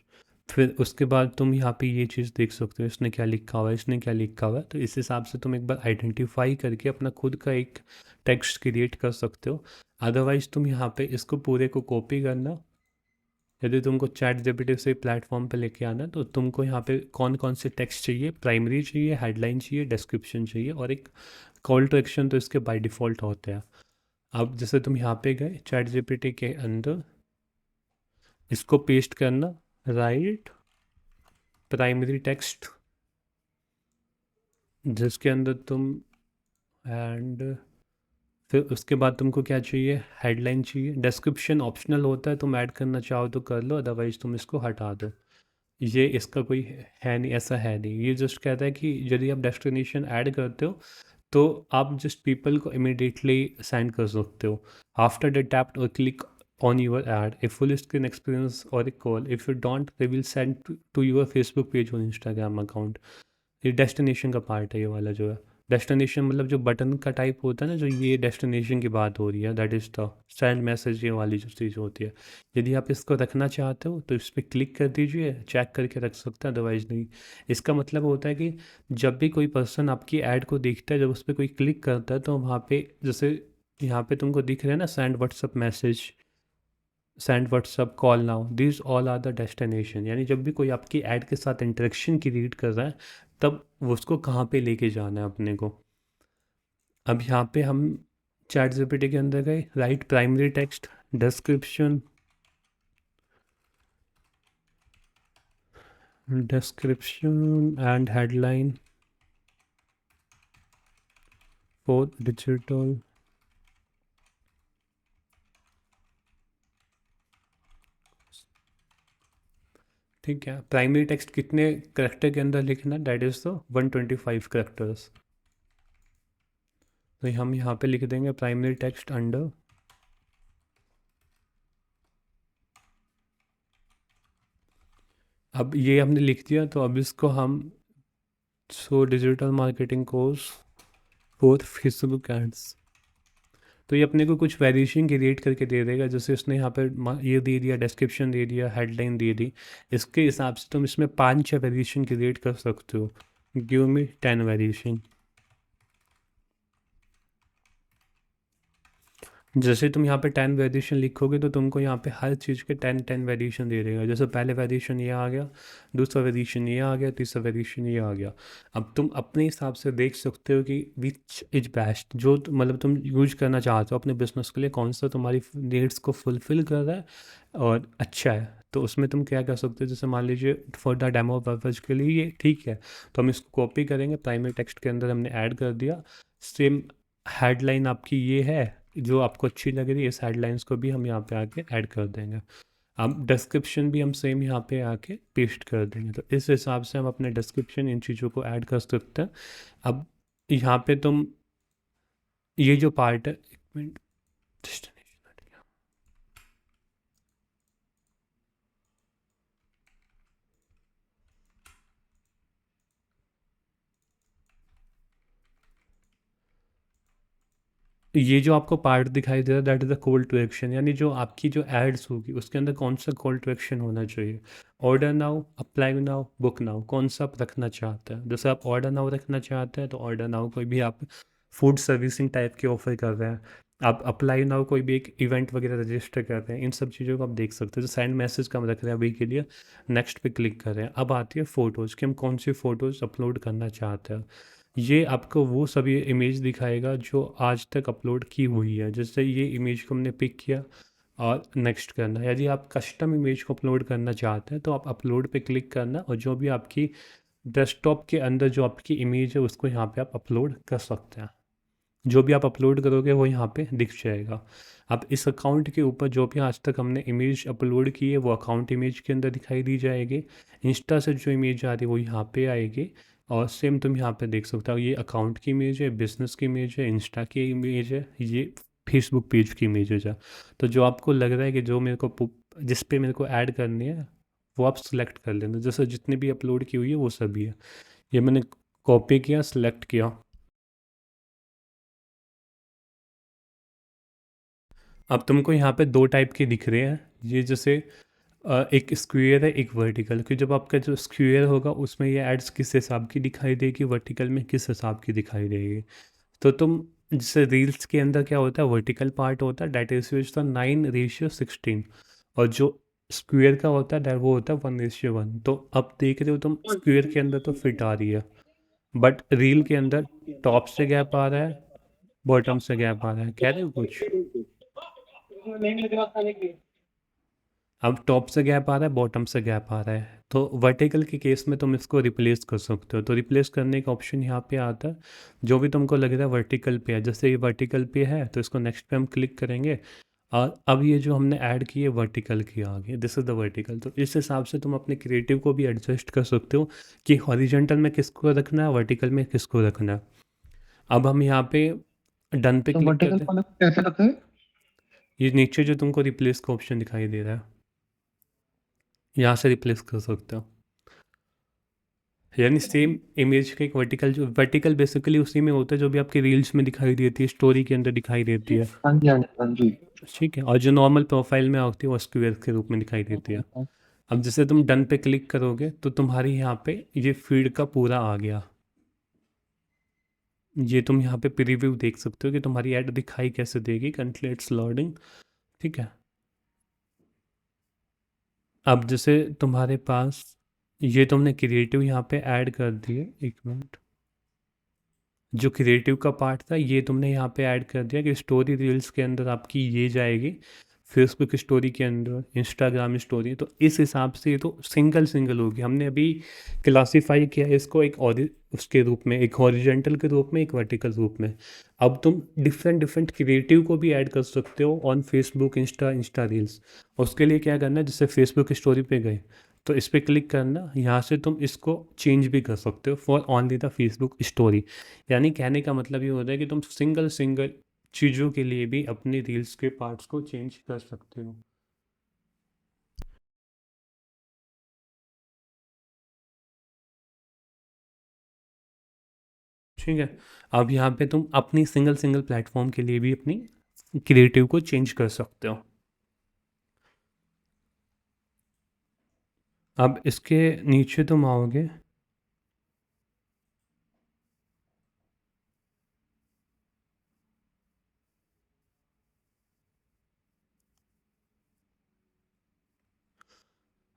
फिर उसके बाद तुम यहाँ पे ये चीज़ देख सकते हो, इसने क्या लिखा हुआ है, इसने क्या लिखा हुआ है। तो इस हिसाब से तुम एक बार आइडेंटिफाई करके अपना खुद का एक टेक्स्ट क्रिएट कर सकते हो। अदरवाइज तुम यहाँ पे इसको पूरे को कॉपी करना। यदि तुमको ChatGPT से प्लेटफॉर्म पे लेके आना है तो तुमको यहाँ पे कौन कौन से टेक्स्ट चाहिए, प्राइमरी चाहिए, हेडलाइन चाहिए, डिस्क्रिप्शन चाहिए, और एक कॉल टू एक्शन तो इसके बाय डिफ़ॉल्ट होते हैं। अब जैसे तुम यहाँ पे गए ChatGPT के अंदर, इसको पेस्ट करना, राइट प्राइमरी टेक्स्ट, जिसके अंदर तुम एंड फिर उसके बाद तुमको क्या चाहिए, हेडलाइन चाहिए। डिस्क्रिप्शन ऑप्शनल होता है, तुम ऐड करना चाहो तो कर लो, अदरवाइज तुम इसको हटा दो। ये इसका कोई है नहीं, ऐसा है नहीं। ये जस्ट कहता है कि यदि आप डेस्टिनेशन ऐड करते हो तो आप जस्ट पीपल को इमिडिएटली सेंड कर सकते हो आफ्टर द टैप और click on your ad a full screen experience और a call. If you don't they will send to your Facebook page और इंस्टाग्राम अकाउंट। ये डेस्टिनेशन का पार्ट है, ये वाला जो है डेस्टिनेशन, मतलब जो बटन का टाइप होता है ना, जो ये डेस्टिनेशन की बात हो रही है, that is the send message, ये वाली जो चीज़ होती है। यदि आप इसको रखना चाहते हो तो इस पर क्लिक कर दीजिए, चेक करके रख सकते हैं, अदरवाइज नहीं। इसका मतलब होता है कि जब भी कोई पर्सन आपकी ऐड को देखता है, जब उस पर कोई क्लिक करता है तो वहाँ पे जैसे यहाँ पे तुमको दिख रहा है ना, send WhatsApp message, send WhatsApp, call now, this all are the destination. यानी जब भी कोई आपकी ऐड के साथ इंटरेक्शन क्रिएट कर रहा है तब वो उसको कहाँ पे लेके जाना है अपने को। अब यहाँ पे हम चैट जीपीटी के अंदर गए, right primary text, description and headline for digital. ठीक है, प्राइमरी टेक्स्ट कितने करेक्टर के अंदर लिखना, दैट इज़ द 125 करेक्टर्स। तो हम यहाँ पे लिख देंगे प्राइमरी टेक्स्ट अंडर अब ये हमने लिख दिया। तो अब इसको हम digital marketing course for Facebook ads, तो ये अपने को कुछ वेरिएशन क्रिएट करके दे देगा। जैसे उसने यहाँ पर ये दे दिया, डिस्क्रिप्शन दे दिया, हेडलाइन दे दी, इसके हिसाब से तुम इसमें 5-6 वेरिएशन क्रिएट कर सकते हो। Give me 10 variation. जैसे तुम यहाँ पे 10 वेरिएशन लिखोगे तो तुमको यहाँ पे हर चीज़ के 10 वेरिएशन दे देगा। जैसे पहले वेरिएशन ये आ गया, दूसरा वेरिएशन ये आ गया, तीसरा वेरिएशन ये आ गया। अब तुम अपने हिसाब से देख सकते हो कि विच इज बेस्ट, जो मतलब तुम यूज करना चाहते हो अपने बिजनेस के लिए, कौन सा तुम्हारी नीड्स को फुलफ़िल कर रहा है और अच्छा है। तो उसमें तुम क्या कर सकते हो, जैसे मान लीजिए फॉर द डेमो पर्पज़ के लिए ये ठीक है, तो हम इसको कॉपी करेंगे, प्राइमरी टेक्स्ट के अंदर हमने ऐड कर दिया। सेम हेडलाइन आपकी ये है जो आपको अच्छी लग रही है, इस हेडलाइंस को भी हम यहाँ पे आके ऐड कर देंगे। अब डिस्क्रिप्शन भी हम सेम यहाँ पे आके पेस्ट कर देंगे। तो इस हिसाब से हम अपने डिस्क्रिप्शन इन चीज़ों को ऐड कर सकते हैं। अब यहाँ पे तुम ये जो पार्ट है, एक मिनट, ये जो आपको पार्ट दिखाई दे रहा है that is the call to action, यानी जो आपकी जो एड्स होगी उसके अंदर कौन सा कॉल टू एक्शन होना चाहिए। Order now, apply now, book now, कौन सा आप रखना चाहते हैं। जैसे आप ऑर्डर नाउ रखना चाहते हैं तो ऑर्डर नाउ कोई भी आप फूड सर्विसिंग टाइप के ऑफर कर रहे हैं। आप अप्लाई नाउ कोई भी एक इवेंट वगैरह रजिस्टर कर रहे हैं, इन सब चीज़ों को आप देख सकते हैं। जो सेंड मैसेज का हम रख रहे हैं अभी के लिए, नेक्स्ट पे क्लिक कर रहे हैं। अब आती है फ़ोटोज़ कि हम कौन सी फ़ोटोज़ अपलोड करना चाहते हैं। ये आपको वो सभी इमेज दिखाएगा जो आज तक अपलोड की हुई है। जैसे ये इमेज को हमने पिक किया और नेक्स्ट करना। यदि आप कस्टम इमेज को अपलोड करना चाहते हैं तो आप अपलोड पे क्लिक करना और जो भी आपकी डेस्कटॉप के अंदर जो आपकी इमेज है उसको यहाँ पे आप अपलोड कर सकते हैं। जो भी आप अपलोड करोगे वो यहाँ पे दिख जाएगा। अब इस अकाउंट के ऊपर जो भी आज तक हमने इमेज अपलोड की है वो अकाउंट इमेज के अंदर दिखाई दी जाएगी। इंस्टा से जो इमेज आ रही है वो यहाँ पे आएगी और सेम तुम यहाँ पे देख सकते हो, ये अकाउंट की इमेज है, बिजनेस की इमेज है, इंस्टा की इमेज है, ये फेसबुक पेज की इमेजेज है। तो जो आपको लग रहा है कि जो मेरे को जिस पे मेरे को ऐड करनी है वो आप सिलेक्ट कर लेना। जैसे जितनी भी अपलोड की हुई है वो सभी है। ये मैंने कॉपी किया, सिलेक्ट किया। अब तुमको यहाँ पे 2 टाइप के दिख रहे हैं। ये जैसे एक स्क्वायर है, एक वर्टिकल, कि जब आपका जो स्क्वायर होगा उसमें ये एड्स किस हिसाब की दिखाई देगी, वर्टिकल में किस हिसाब की दिखाई देगी। तो तुम जैसे रील्स के अंदर क्या होता है, वर्टिकल पार्ट होता है डेट इज द 9:16 और जो स्क्वायर का होता है वो होता है 1:1। तो अब देख रहे हो तुम स्क्वायर के अंदर तो फिट आ रही है, बट रील के अंदर टॉप से गैप आ रहा है, बॉटम से गैप आ रहा है। कह रहे हो कुछ? अब टॉप से गैप आ रहा है, बॉटम से गैप आ रहा है। तो वर्टिकल के केस में तुम इसको रिप्लेस कर सकते हो। तो रिप्लेस करने का ऑप्शन यहाँ पे आता है। जो भी तुमको लग रहा है वर्टिकल पे है, जैसे ये वर्टिकल पे है तो इसको नेक्स्ट पे हम क्लिक करेंगे और अब ये जो हमने ऐड की है वर्टिकल की आ गई, दिस इज़ द वर्टिकल। तो इस हिसाब से तुम अपने क्रिएटिव को भी एडजस्ट कर सकते हो कि हॉरिजेंटल में किसको रखना है, वर्टिकल में किसको रखना है। अब हम यहाँ पे डन पे तो क्लिक वर्टिकल करते हैं। वाले को कैसे रखते हैं? ये नीचे जो तुमको रिप्लेस का ऑप्शन दिखाई दे रहा है, यहाँ से रिप्लेस कर सकते हो। यानी सेम इमेज का एक वर्टिकल, जो वर्टिकल बेसिकली उसी में होता है जो भी आपकी रील्स में दिखाई देती है, स्टोरी के अंदर दिखाई देती है। हाँ जी, हाँ जी, हाँ जी। ठीक है, और जो नॉर्मल प्रोफाइल में आती है वो स्क्वायर के रूप में दिखाई देती है। अब जैसे तुम डन पे क्लिक करोगे तो तुम्हारी यहाँ पे ये फीड का पूरा आ गया। ये तुम यहाँ पे प्रीव्यू देख सकते हो कि तुम्हारी ऐड दिखाई कैसे देगी। कंट्लेट्स लोडिंग, ठीक है। अब जैसे तुम्हारे पास ये तुमने क्रिएटिव यहाँ पे ऐड कर दिए, एक मिनट, जो क्रिएटिव का पार्ट था ये तुमने यहाँ पे ऐड कर दिया कि स्टोरी रील्स के अंदर आपकी ये जाएगी, फेसबुक स्टोरी के अंदर, इंस्टाग्राम स्टोरी। तो इस हिसाब से ये तो सिंगल सिंगल होगी। हमने अभी क्लासीफाई किया है इसको एक और उसके रूप में, एक हॉरिजेंटल के रूप में, एक वर्टिकल रूप में। अब तुम डिफरेंट डिफरेंट क्रिएटिव को भी ऐड कर सकते हो ऑन फेसबुक, इंस्टा रील्स। उसके लिए क्या करना है, जैसे फेसबुक स्टोरी पे गए तो इस पर क्लिक करना, यहाँ से तुम इसको चेंज भी कर सकते हो for only the Facebook story. यानी कहने का मतलब ये होता है कि तुम सिंगल सिंगल चीज़ों के लिए भी अपने रील्स के पार्ट्स को चेंज कर सकते हो। ठीक है, अब यहाँ पे तुम अपनी सिंगल सिंगल प्लेटफॉर्म के लिए भी अपनी क्रिएटिव को चेंज कर सकते हो। अब इसके नीचे तुम आओगे,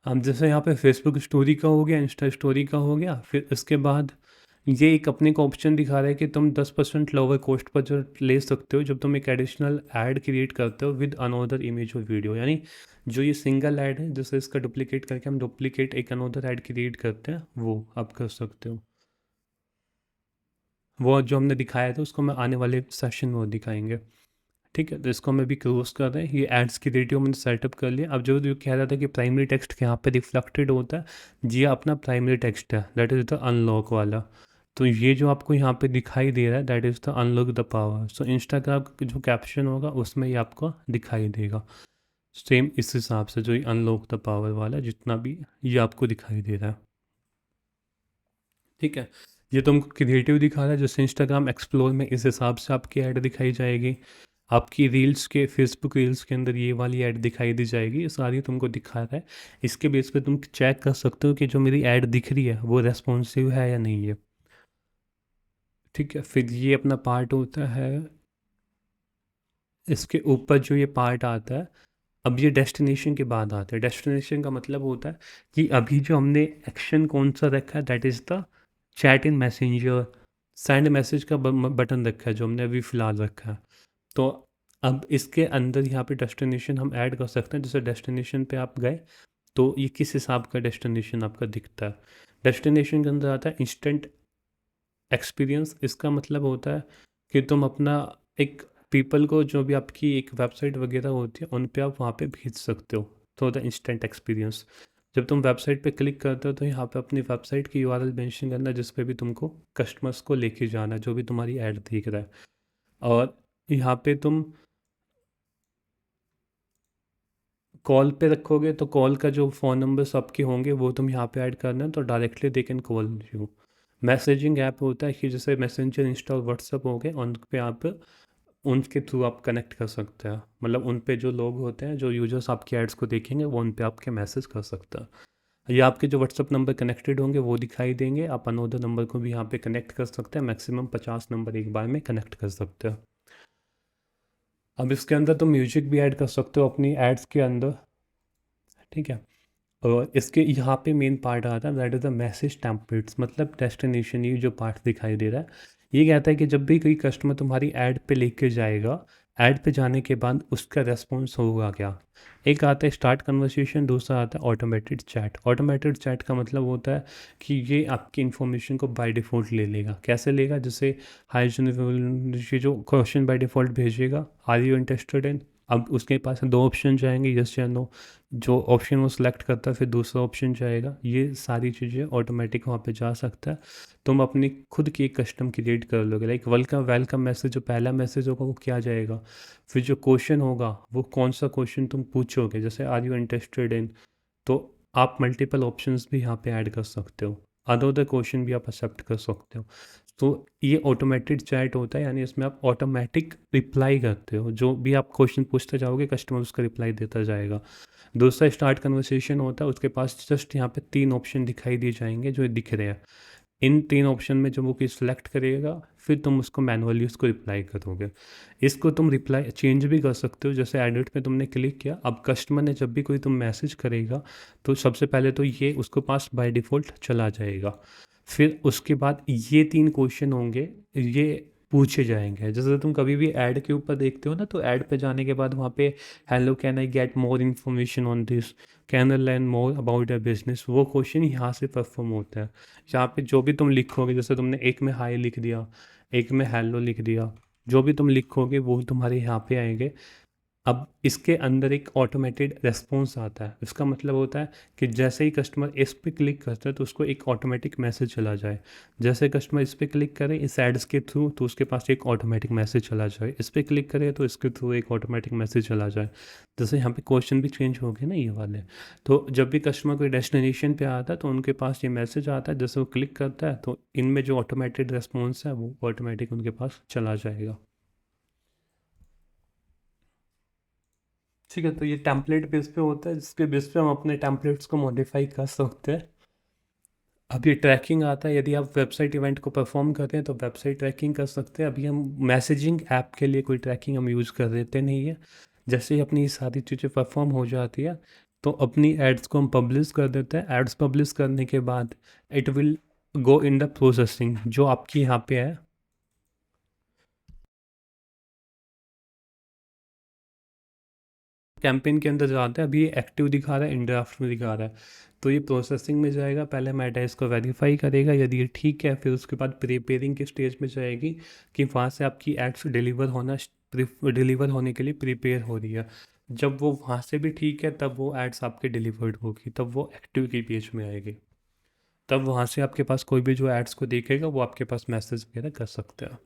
अब जैसे यहाँ पे फेसबुक स्टोरी का हो गया, इंस्टा स्टोरी का हो गया, फिर इसके बाद ये एक अपने को ऑप्शन दिखा रहा है कि तुम 10% लोअर कॉस्ट पर जो ले सकते हो जब तुम एक एडिशनल ऐड क्रिएट करते हो विद अनोदर इमेज और वीडियो। यानी जो ये सिंगल ऐड है, जैसे इसका डुप्लीकेट करके हम डुप्लीकेट एक अनोदर ऐड क्रिएट करते हैं, वो आप कर सकते हो। वो जो हमने दिखाया था उसको मैं आने वाले सेशन में वो दिखाएंगे। ठीक है, तो इसको हम अभी क्लोज कर रहे हैं। ये एड्स की रेडियो मैंने सेटअप कर लिया। अब जो कह रहा था कि प्राइमरी टेक्स्ट यहाँ पे रिफ्लेक्टेड होता है, ये अपना प्राइमरी टेक्स्ट है, दैट इज़ द अनलॉक वाला। तो ये जो आपको यहाँ पे दिखाई दे रहा है that is the unlock the power. So Instagram का जो कैप्शन होगा उसमें ये आपको दिखाई देगा सेम इस हिसाब से, जो ये अनलॉक द पावर वाला जितना भी ये आपको दिखाई दे रहा है। ठीक है, ये तुमको क्रिएटिव दिखा रहा है, जैसे इंस्टाग्राम एक्सप्लोर में इस हिसाब से आपकी ऐड दिखाई जाएगी। आपकी रील्स के, फेसबुक रील्स के अंदर ये वाली ऐड दिखाई दी जाएगी, ये सारी तुमको दिखा रहा है। इसके बेस पे तुम चेक कर सकते हो कि जो मेरी ऐड दिख रही है वो रेस्पॉन्सिव है या नहीं है। ठीक है, फिर ये अपना पार्ट होता है, इसके ऊपर जो ये पार्ट आता है, अब ये डेस्टिनेशन के बाद आता है। डेस्टिनेशन का मतलब होता है कि अभी जो हमने एक्शन कौन सा रखा है, that is the chat in messenger, send message का बटन रखा है जो हमने अभी फ़िलहाल रखा है। तो अब इसके अंदर यहाँ पे डेस्टिनेशन हम ऐड कर सकते हैं। जैसे डेस्टिनेशन पे आप गए तो ये किस हिसाब का डेस्टिनेशन आपका दिखता है। डेस्टिनेशन के अंदर आता है इंस्टेंट एक्सपीरियंस। इसका मतलब होता है कि तुम अपना एक पीपल को, जो भी आपकी एक वेबसाइट वगैरह होती है उन पे आप वहाँ पे भेज सकते हो। तो द इंस्टेंट एक्सपीरियंस, जब तुम वेबसाइट पे क्लिक करते हो तो यहाँ पे अपनी वेबसाइट की यूआरएल मेंशन करना जिस पे भी तुमको कस्टमर्स को लेके जाना है, जो भी तुम्हारी ऐड दिख रहा है। और यहाँ पे तुम कॉल पे रखोगे तो कॉल का जो फ़ोन नंबर्स आपके होंगे वो तुम यहाँ पे ऐड करना है, तो directly they can call you. Messaging app होता है कि जैसे मैसेंजर, इंस्टा और व्हाट्सअप हो गए, उन पे आप उनके थ्रू आप कनेक्ट कर सकते हैं। मतलब उन पे जो लोग होते हैं, जो यूजर्स आपकी एड्स को देखेंगे, वो उन पे आपके मैसेज कर सकता है। या आपके जो व्हाट्सअप नंबर कनेक्टेड होंगे वो दिखाई देंगे। आप अनोदर नंबर को भी यहाँ पे कनेक्ट कर सकते हैं। मैक्सिमम 50 नंबर एक बार में कनेक्ट कर सकते हैं। अब इसके अंदर तुम म्यूजिक भी ऐड कर सकते हो अपनी एड्स के अंदर। ठीक है, और इसके यहाँ पे मेन पार्ट आता है that is the message templates, मतलब डेस्टिनेशन। ये जो पार्ट दिखाई दे रहा है ये कहता है कि जब भी कोई कस्टमर तुम्हारी ऐड पे लेके जाएगा, ऐड पे जाने के बाद उसका रेस्पॉन्स होगा क्या। एक आता है स्टार्ट कन्वर्सेशन, दूसरा आता है ऑटोमेटेड चैट। ऑटोमेटेड चैट का मतलब होता है कि ये आपकी इन्फॉर्मेशन को बाय डिफ़ॉल्ट ले लेगा। कैसे लेगा, जैसे हाई ये जो क्वेश्चन बाय डिफ़ॉल्ट भेजेगा, आर यू इंटरेस्टेड इन। अब उसके पास दो ऑप्शन जाएंगे, यस या नो। जो ऑप्शन वो सिलेक्ट करता है फिर दूसरा ऑप्शन जाएगा। ये सारी चीज़ें ऑटोमेटिक वहाँ पे जा सकता है। तुम अपनी खुद की एक कस्टम क्रिएट कर लोगे, लाइक वेलकम वेलकम मैसेज, जो पहला मैसेज होगा वो क्या जाएगा। फिर जो क्वेश्चन होगा वो कौन सा क्वेश्चन तुम पूछोगे, जैसे आर यू इंटरेस्टेड इन, तो आप मल्टीपल ऑप्शंस भी यहाँ पे ऐड कर सकते हो। अदर क्वेश्चन भी आप एक्सेप्ट कर सकते हो। तो ये ऑटोमेटेड चैट होता है, यानी इसमें आप ऑटोमेटिक रिप्लाई करते हो। जो भी आप क्वेश्चन पूछते जाओगे कस्टमर उसका रिप्लाई देता जाएगा। दूसरा स्टार्ट कन्वर्सेशन होता है, उसके पास जस्ट यहाँ पे 3 ऑप्शन दिखाई दिए जाएंगे जो दिख रहे हैं। इन 3 ऑप्शन में जब वो कोई सिलेक्ट करेगा फिर तुम उसको मैनुअली उसको रिप्लाई करोगे। इसको तुम रिप्लाई चेंज भी कर सकते हो, जैसे एडिट में तुमने क्लिक किया, अब कस्टमर ने जब भी कोई तुम मैसेज करेगा तो सबसे पहले तो ये उसके पास बाय डिफ़ॉल्ट चला जाएगा। फिर उसके बाद ये 3 क्वेश्चन होंगे, ये पूछे जाएँगे। जैसे तुम कभी भी ऐड के ऊपर देखते हो ना, तो ऐड पे जाने के बाद वहाँ पे hello can I get more information on this, can I learn more about your business, वो क्वेश्चन यहाँ से परफॉर्म होता है। यहाँ पे जो भी तुम लिखोगे, जैसे तुमने एक में हाय लिख दिया, एक में हेलो लिख दिया, जो भी तुम लिखोगे वो तुम्हारे यहाँ पे आएंगे। अब इसके अंदर एक ऑटोमेटेड रेस्पॉन्स आता है। इसका मतलब होता है कि जैसे ही कस्टमर इस पे क्लिक करता है तो उसको एक ऑटोमेटिक मैसेज चला जाए। जैसे कस्टमर इस पे क्लिक करे इस एड्स के थ्रू, तो उसके पास एक ऑटोमेटिक मैसेज चला जाए। इस पे क्लिक करे तो इसके थ्रू एक ऑटोमेटिक मैसेज चला जाए। जैसे यहाँ पे क्वेश्चन भी चेंज हो गए ना ये वाले। तो जब भी कस्टमर कोई डेस्टिनेशन पे आता है तो उनके पास ये मैसेज आता है, जैसे वो क्लिक करता है तो इनमें जो ऑटोमेटेड रेस्पॉन्स है वो ऑटोमेटिक उनके पास चला जाएगा। ठीक है, तो ये टेम्पलेट बेस पे होता है, जिसके बेस पे हम अपने टेम्पलेट्स को मॉडिफाई कर सकते हैं। अब ये ट्रैकिंग आता है, यदि आप वेबसाइट इवेंट को परफॉर्म करते हैं तो वेबसाइट ट्रैकिंग कर सकते हैं। अभी हम मैसेजिंग ऐप के लिए कोई ट्रैकिंग हम यूज़ कर देते नहीं है। जैसे ही अपनी सारी चीज़ें परफॉर्म हो जाती है तो अपनी एड्स को हम पब्लिश कर देते हैं। एड्स पब्लिश करने के बाद it will go in the processing, जो आपकी यहाँ पे है। कैंपेन के अंदर जाता है, अभी ये एक्टिव दिखा रहा है, इन ड्राफ्ट में दिखा रहा है, तो ये प्रोसेसिंग में जाएगा। पहले मेटा इसको वेरीफाई करेगा, यदि ये ठीक है फिर उसके बाद प्रिपेयरिंग के स्टेज में जाएगी कि वहाँ से आपकी एड्स डिलीवर होने के लिए प्रिपेयर हो रही है। जब वो वहाँ से भी ठीक है तब वो एड्स आपके डिलीवर्ड होगी, तब वो एक्टिव की पेज में आएगी। तब वहाँ से आपके पास कोई भी जो एड्स को देखेगा वो आपके पास मैसेज वगैरह कर सकते हैं।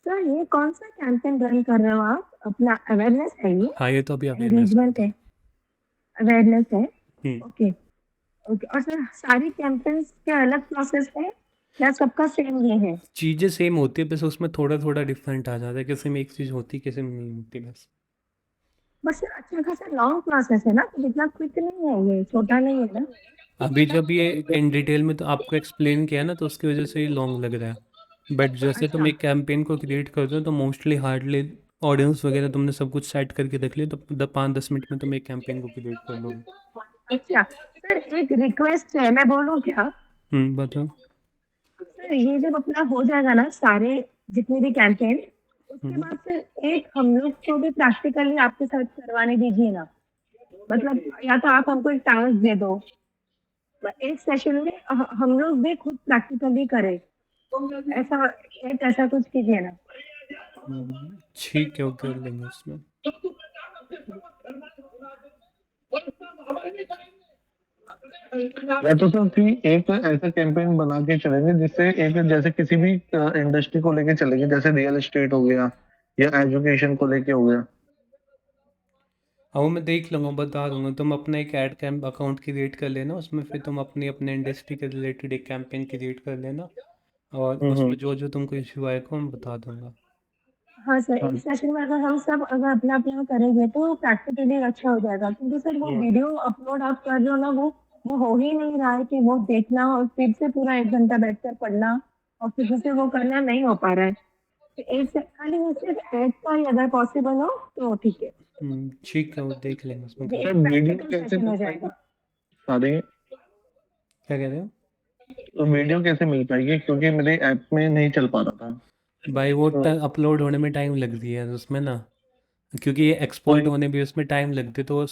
सर ये कौन सा कैंपेन रन कर रहे हो आप? अपना अवेयरनेस है ये? हाँ, ये तो अभी एंगेजमेंट है, अवेयरनेस है। हम्म। Okay okay. और सर सारी कैंपेन्स के अलग प्रोसेस है या सबका सेम ये है? चीज़ें सेम होती है, बस उसमें थोड़ा थोड़ा डिफरेंट आ जाता है, किसी में एक चीज़ होती है किसी में नहीं होती बस। बस अच्छा खासा लॉन्ग प्रोसेस है ना, तो इतना क्विक नहीं है, ये छोटा नहीं है ना। अभी जब ये इन डिटेल में तो आपको एक्सप्लेन किया ना, तो उसकी वजह से ही लॉन्ग लग रहा है। बट जैसे तुम एक कैंपेन को क्रिएट करते हो तो मोस्टली हार्डली ऑडियंस वगैरह तुमने सब कुछ सेट करके रख लिया, तो 5-10 मिनट में तुम एक कैंपेन को क्रिएट कर लोगे। अच्छा सर, एक रिक्वेस्ट है, मैं बोलूँ क्या? बताओ। सर ये जब अपना हो जाएगा ना सारे जितने भी कैंपेन, उसके बाद फिर एक हम लोग को भी प्रैक्टिकली आपके साथ करवाने दीजिए ना। मतलब या तो आप हमको एक टास्क दे दो, एक सेशन में हम लोग भी खुद प्रैक्टिकली करें, ऐसा कुछ कीजिए ना। ठीक है, वो कर लेंगे इसमें। या तो सर फिर एक ऐसा कैंपेन बना के चलेंगे जिससे एक जैसे किसी भी इंडस्ट्री को लेके चलेंगे, जैसे रियल एस्टेट हो गया या एजुकेशन को लेके हो गया। हाँ, वो मैं देख लूँगा, बता दूंगा। तुम अपना एक ऐड कैंप अकाउंट क्रिएट कर लेना, उसमें फिर तुम अपने इंडस्ट्री के रिलेटेड एक कैंपेन क्रिएट कर लेना, और उसमें जो जो तुमको इशू आएगा मैं बता दूंगा। हाँ सर, एक सेशन में अगर हम सब अगर अपना अपना करेंगे तो प्रैक्टिकली अच्छा हो जाएगा, क्योंकि सर वो वीडियो अपलोड आप कर रहे हो ना, वो हो ही नहीं रहा है कि वो देखना और फिर से पूरा 1 घंटा बैठकर पढ़ना और फिर से वो करना नहीं हो पा रहा है। तो एक से खाली वो सिर्फ ऐड का ही अगर पॉसिबल हो तो ठीक है। ठीक है, वो देख लेंगे उसमें। एक वीडियो प्रैक्टिकल कैसे सेशन हो मिल जाएगा। पाएगी? क्या कह रहे हो? तो वीडियो कैसे मिल पाएगी, क्योंकि मेरे ऐप में नहीं चल पा रहा था भाई वो अपलोड होने में टाइम लग रही है उसमें ना, क्योंकि ये एक्सपोर्ट होने भी उसमें टाइम लगती है, तो वो